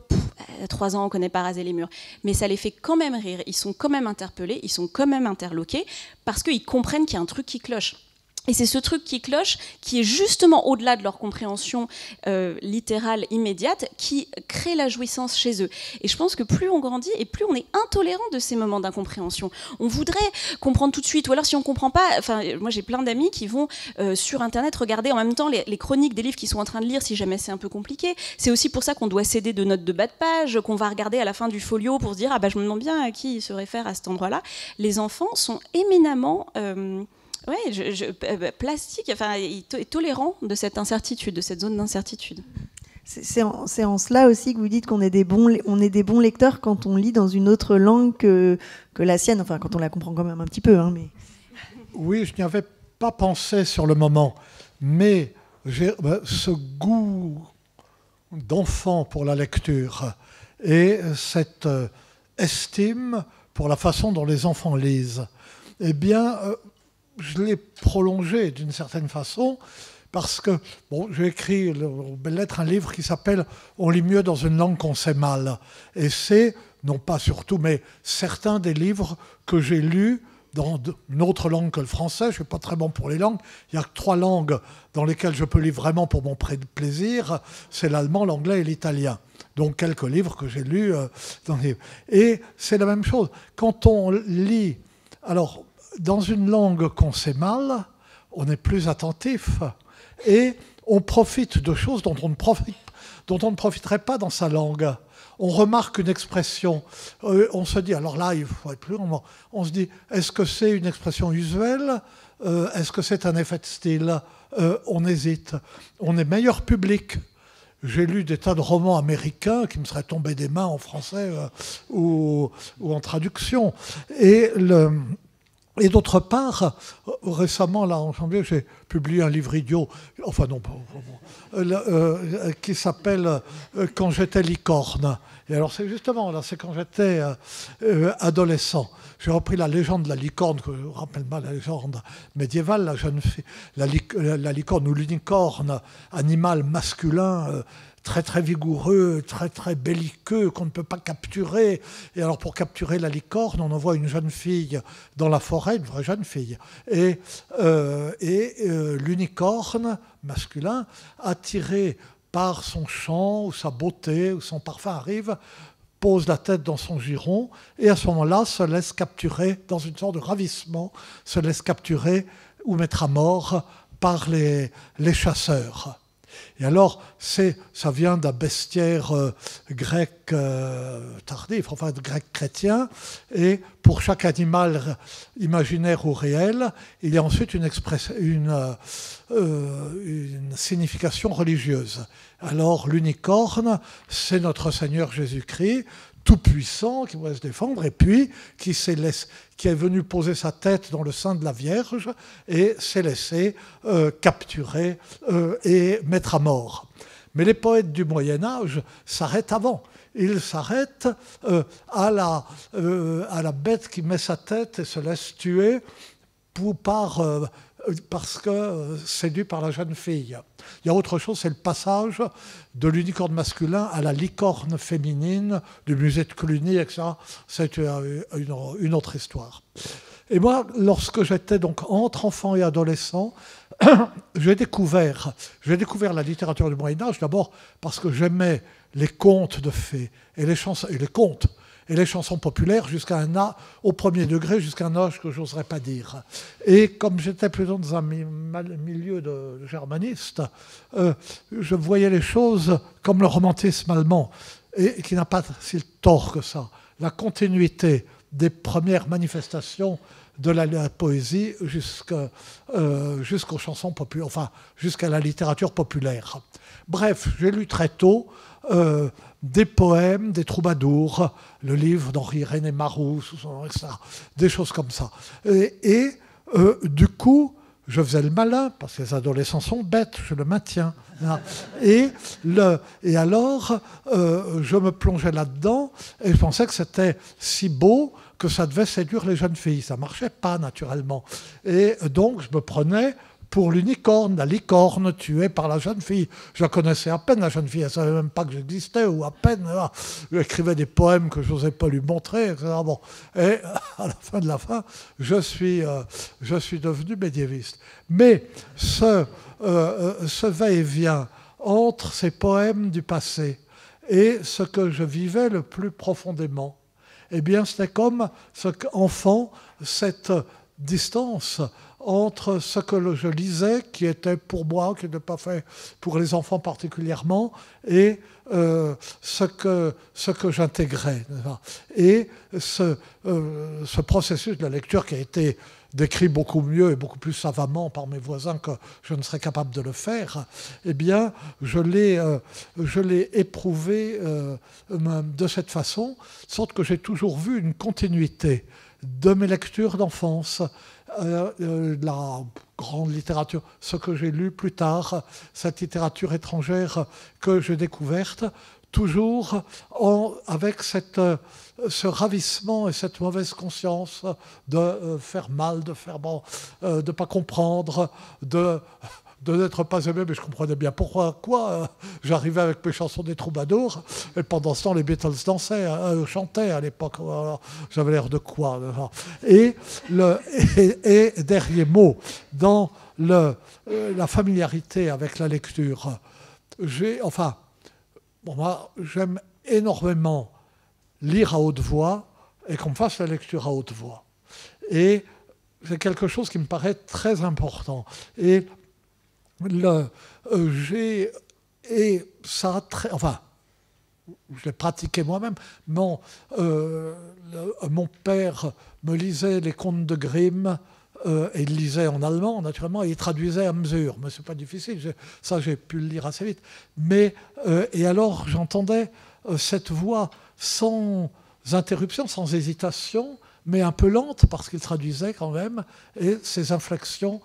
À 3 ans, on ne connaît pas raser les murs. Mais ça les fait quand même rire. Ils sont quand même interpellés, ils sont quand même interloqués, parce qu'ils comprennent qu'il y a un truc qui cloche. Et c'est ce truc qui cloche, qui est justement au-delà de leur compréhension littérale immédiate, qui crée la jouissance chez eux. Et je pense que plus on grandit et plus on est intolérant de ces moments d'incompréhension. On voudrait comprendre tout de suite, ou alors si on ne comprend pas, enfin, moi j'ai plein d'amis qui vont sur Internet regarder en même temps les chroniques des livres qu'ils sont en train de lire, si jamais c'est un peu compliqué. C'est aussi pour ça qu'on doit céder de notes de bas de page, qu'on va regarder à la fin du folio pour se dire « Ah bah je me demande bien à qui il se réfère à cet endroit-là ». Les enfants sont éminemment... plastique, enfin, est tolérant de cette incertitude, de cette zone d'incertitude. C'est en cela aussi que vous dites qu'on est des bons lecteurs quand on lit dans une autre langue que la sienne, enfin quand on la comprend quand même un petit peu. Hein, mais... Oui, je n'y avais pas pensé sur le moment, mais j'ai ce goût d'enfant pour la lecture et cette estime pour la façon dont les enfants lisent, eh bien... je l'ai prolongé d'une certaine façon parce que j'ai écrit aux belles lettres un livre qui s'appelle « On lit mieux dans une langue qu'on sait mal ». Et c'est, non pas surtout, mais certains des livres que j'ai lus dans une autre langue que le français. Je ne suis pas très bon pour les langues. Il n'y a que 3 langues dans lesquelles je peux lire vraiment pour mon plaisir. C'est l'allemand, l'anglais et l'italien. Donc quelques livres que j'ai lus. Et c'est la même chose. Quand on lit... Alors, dans une langue qu'on sait mal, on est plus attentif et on profite de choses dont on ne profiterait pas dans sa langue. On remarque une expression, on se dit, alors là, il faut être plus grand, on se dit, est-ce que c'est une expression usuelle ? Est-ce que c'est un effet de style ? On hésite. On est meilleur public. J'ai lu des tas de romans américains qui me seraient tombés des mains en français ou en traduction. Et d'autre part, récemment, là, en janvier, j'ai publié un livre idiot, enfin non, qui s'appelle « Quand j'étais licorne ». Et alors c'est justement, là, c'est quand j'étais adolescent. J'ai repris la légende de la licorne, que je ne rappelle pas la légende médiévale, la jeune fille, la licorne ou l'unicorne, animal masculin, très très vigoureux, très très belliqueux, qu'on ne peut pas capturer. Et alors pour capturer la licorne, on envoie une jeune fille dans la forêt, une vraie jeune fille. Et l'unicorne masculin, attiré par son chant ou sa beauté ou son parfum, arrive, pose la tête dans son giron et à ce moment-là se laisse capturer, dans une sorte de ravissement, se laisse capturer ou mettre à mort par les chasseurs. Et alors, ça vient d'un bestiaire grec tardif, enfin grec chrétien, et pour chaque animal imaginaire ou réel, il y a ensuite une signification religieuse. Alors, l'unicorne, c'est notre Seigneur Jésus-Christ, tout-puissant, qui va se défendre, et puis qui est venu poser sa tête dans le sein de la Vierge et s'est laissé capturer et mettre à mort. Mais les poètes du Moyen-Âge s'arrêtent avant. Ils s'arrêtent à la bête qui met sa tête et se laisse tuer parce que séduit par la jeune fille. Il y a autre chose, c'est le passage de l'unicorne masculin à la licorne féminine du musée de Cluny, etc. C'est une autre histoire. Et moi, lorsque j'étais donc entre enfant et adolescent, j'ai découvert la littérature du Moyen-Âge, d'abord parce que j'aimais les contes de fées et les contes et les chansons populaires au premier degré, jusqu'à un âge que je n'oserais pas dire. Et comme j'étais plutôt dans un milieu de germaniste, je voyais les choses comme le romantisme allemand, et qui n'a pas si tort que ça. La continuité des premières manifestations de la poésie jusqu'aux chansons populaires, enfin jusqu'à la littérature populaire. Bref, j'ai lu très tôt des poèmes, des troubadours, le livre d'Henri-René Marousse, etc., des choses comme ça. Et du coup, je faisais le malin, parce que les adolescents sont bêtes, je le maintiens. Et alors, je me plongeais là-dedans, et je pensais que c'était si beau que ça devait séduire les jeunes filles. Ça ne marchait pas, naturellement. Et donc, je me prenais pour l'unicorne, la licorne tuée par la jeune fille. Je la connaissais à peine, la jeune fille. Elle ne savait même pas que j'existais, ou à peine. J'écrivais des poèmes que je n'osais pas lui montrer, etc. Bon. Et à la fin de la fin, je suis devenu médiéviste. Mais ce va-et-vient entre ces poèmes du passé et ce que je vivais le plus profondément, eh bien, c'était comme enfant, cette distance entre ce que je lisais, qui était pour moi, qui n'était pas fait pour les enfants particulièrement, et ce que j'intégrais. Et ce processus de la lecture qui a été décrit beaucoup mieux et beaucoup plus savamment par mes voisins que je ne serais capable de le faire, eh bien, je l'ai éprouvé de cette façon, de sorte que j'ai toujours vu une continuité de mes lectures d'enfance, la grande littérature, ce que j'ai lu plus tard, cette littérature étrangère que j'ai découverte, toujours avec ce ravissement et cette mauvaise conscience de faire mal, de ne pas comprendre, de n'être pas aimé, mais je comprenais bien pourquoi. J'arrivais avec mes chansons des troubadours, et pendant ce temps, les Beatles chantaient à l'époque. J'avais l'air de quoi? Et dernier mot, dans la familiarité avec la lecture, moi, j'aime énormément lire à haute voix et qu'on me fasse la lecture à haute voix. Et c'est quelque chose qui me paraît très important. Et je l'ai pratiqué moi-même. Mon père me lisait les contes de Grimm, et il lisait en allemand, naturellement, et il traduisait à mesure. Mais ce n'est pas difficile, ça j'ai pu le lire assez vite. Et alors j'entendais cette voix sans interruption, sans hésitation, mais un peu lente, parce qu'il traduisait quand même, et ses inflexions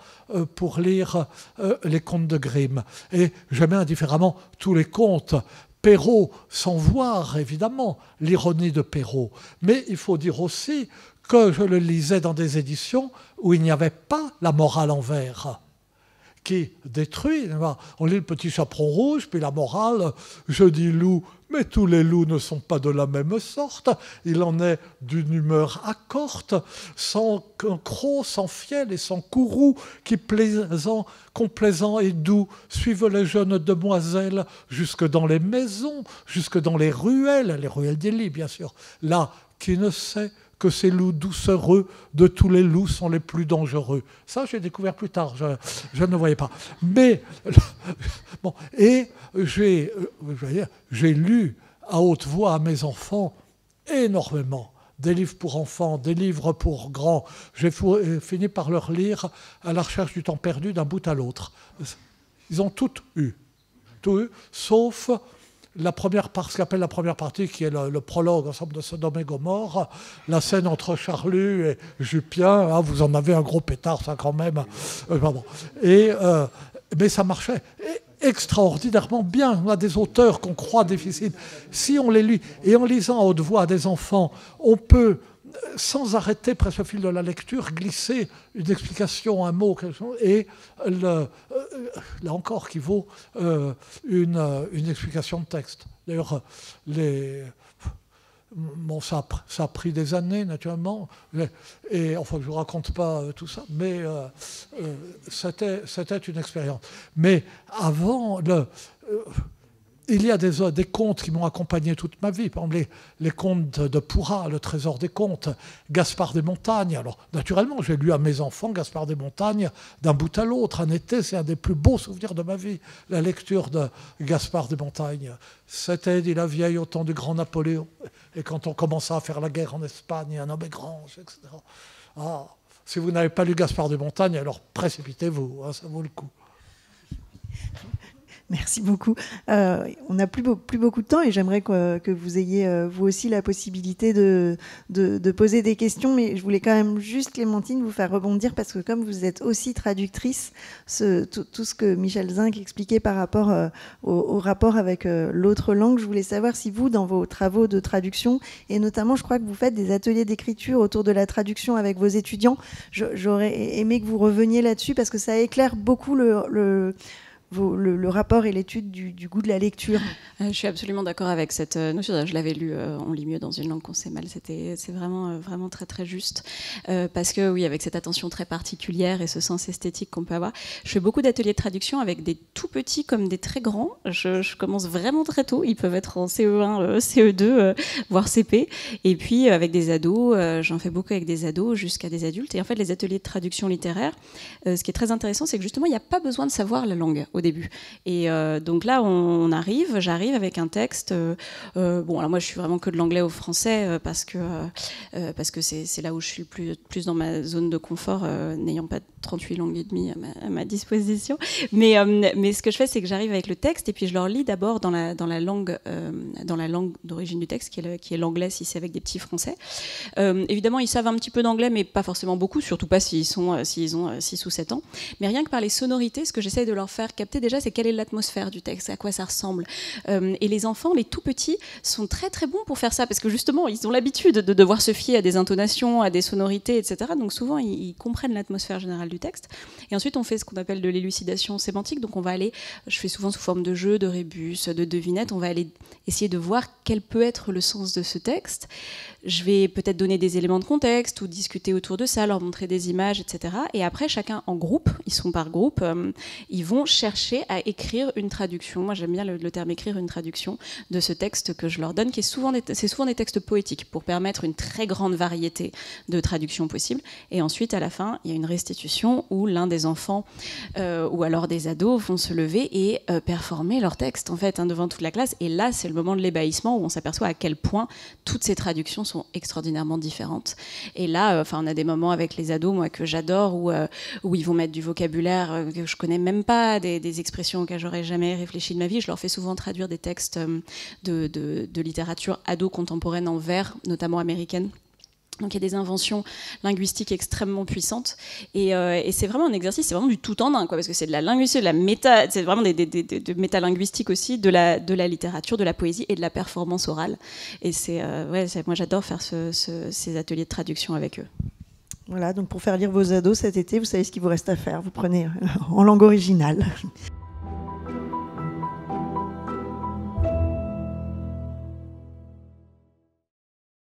pour lire les contes de Grimm. Et j'aimais indifféremment tous les contes. Perrault, sans voir, évidemment, l'ironie de Perrault. Mais il faut dire aussi que je le lisais dans des éditions où il n'y avait pas la morale en vers, qui détruit. On lit Le Petit Chaperon Rouge, puis la morale, je dis loup, mais tous les loups ne sont pas de la même sorte. Il en est d'une humeur accorte, sans croc, sans fiel et sans courroux, qui complaisant et doux, suivent les jeunes demoiselles jusque dans les maisons, jusque dans les ruelles des lits, bien sûr. Là, qui ne sait que ces loups doucereux de tous les loups sont les plus dangereux. Ça, j'ai découvert plus tard, je ne voyais pas. Mais, bon, et j'ai lu à haute voix à mes enfants énormément. Des livres pour enfants, des livres pour grands. J'ai fini par leur lire À la recherche du temps perdu d'un bout à l'autre. Ils ont tout eu, sauf la première partie, ce qu'appelle la première partie, qui est le prologue ensemble de Sodome et Gomorrhe, la scène entre Charlus et Jupien. Vous en avez un gros pétard, ça quand même. Mais ça marchait extraordinairement bien. On a des auteurs qu'on croit difficiles. Si on les lit, et en lisant à haute voix à des enfants, on peut, sans arrêter presque au fil de la lecture, glisser une explication, un mot, quelque chose, et là encore, qui vaut une explication de texte. D'ailleurs, ça a pris des années, naturellement, et enfin, je ne vous raconte pas tout ça, mais c'était une expérience. Mais avant, il y a des contes qui m'ont accompagné toute ma vie. Par exemple, les contes de Pourrat, Le Trésor des contes, Gaspard des Montagnes. Alors, naturellement, j'ai lu à mes enfants Gaspard des Montagnes d'un bout à l'autre. Un été, c'est un des plus beaux souvenirs de ma vie, la lecture de Gaspard des Montagnes. C'était, dit la vieille, au temps du grand Napoléon. Et quand on commença à faire la guerre en Espagne, un homme est grand, etc. Si vous n'avez pas lu Gaspard de Montagne, alors précipitez-vous, hein, ça vaut le coup. Merci beaucoup. On n'a plus beaucoup de temps et j'aimerais que vous ayez vous aussi la possibilité de poser des questions, mais je voulais quand même juste, Clémentine, vous faire rebondir parce que comme vous êtes aussi traductrice, tout ce que Michel Zinc expliquait par rapport au rapport avec l'autre langue, je voulais savoir si vous, dans vos travaux de traduction, et notamment je crois que vous faites des ateliers d'écriture autour de la traduction avec vos étudiants, j'aurais aimé que vous reveniez là-dessus parce que ça éclaire beaucoup le rapport et l'étude du goût de la lecture. Je suis absolument d'accord avec cette notion. Je l'avais lu, on lit mieux dans une langue qu'on sait mal. C'est vraiment très très juste. Parce que oui, avec cette attention très particulière et ce sens esthétique qu'on peut avoir, je fais beaucoup d'ateliers de traduction avec des tout petits comme des très grands. Je commence vraiment très tôt. Ils peuvent être en CE1, CE2, voire CP. Et puis avec des ados, j'en fais beaucoup avec des ados jusqu'à des adultes. Et en fait, les ateliers de traduction littéraire, ce qui est très intéressant, c'est que justement, il n'y a pas besoin de savoir la langue au début. Et donc là, j'arrive avec un texte. Bon, alors moi, je suis vraiment que de l'anglais au français parce que c'est là où je suis le plus dans ma zone de confort, n'ayant pas 38 langues et demie à ma disposition. Mais ce que je fais, c'est que j'arrive avec le texte et puis je leur lis d'abord dans la langue d'origine du texte, qui est l'anglais si c'est avec des petits français. Évidemment, ils savent un petit peu d'anglais, mais pas forcément beaucoup, surtout pas s'ils ont 6 ou 7 ans. Mais rien que par les sonorités, ce que j'essaie de leur faire capter déjà, c'est quelle est l'atmosphère du texte, à quoi ça ressemble. Et les enfants, les tout petits, sont très très bons pour faire ça, parce que justement, ils ont l'habitude de devoir se fier à des intonations, à des sonorités, etc. Donc souvent, ils comprennent l'atmosphère générale du texte. Et ensuite, on fait ce qu'on appelle de l'élucidation sémantique. Donc on va aller, je fais souvent sous forme de jeu, de rébus, de devinettes, on va aller essayer de voir quel peut être le sens de ce texte. Je vais peut-être donner des éléments de contexte ou discuter autour de ça, leur montrer des images, etc. Et après, chacun en groupe, ils sont par groupe, ils vont chercher à écrire une traduction. Moi, j'aime bien le terme écrire une traduction de ce texte que je leur donne, c'est souvent des textes poétiques pour permettre une très grande variété de traductions possibles. Et ensuite, à la fin, il y a une restitution où l'un des enfants ou alors des ados vont se lever et performer leur texte, en fait, devant toute la classe. Et là, c'est le moment de l'ébahissement où on s'aperçoit à quel point toutes ces traductions sont extraordinairement différentes. Et là, on a des moments avec les ados, moi, que j'adore, où ils vont mettre du vocabulaire que je connais même pas, des expressions auxquelles j'aurais jamais réfléchi de ma vie. Je leur fais souvent traduire des textes de littérature ado contemporaine en vers, notamment américaine. Donc il y a des inventions linguistiques extrêmement puissantes et c'est vraiment un exercice, c'est vraiment du tout en un, quoi, parce que c'est de la linguistique, de la méta, c'est vraiment de métalinguistique aussi, de la littérature, de la poésie et de la performance orale. Et moi j'adore faire ces ateliers de traduction avec eux. Voilà, donc pour faire lire vos ados cet été, vous savez ce qu'il vous reste à faire. Vous prenez en langue originale.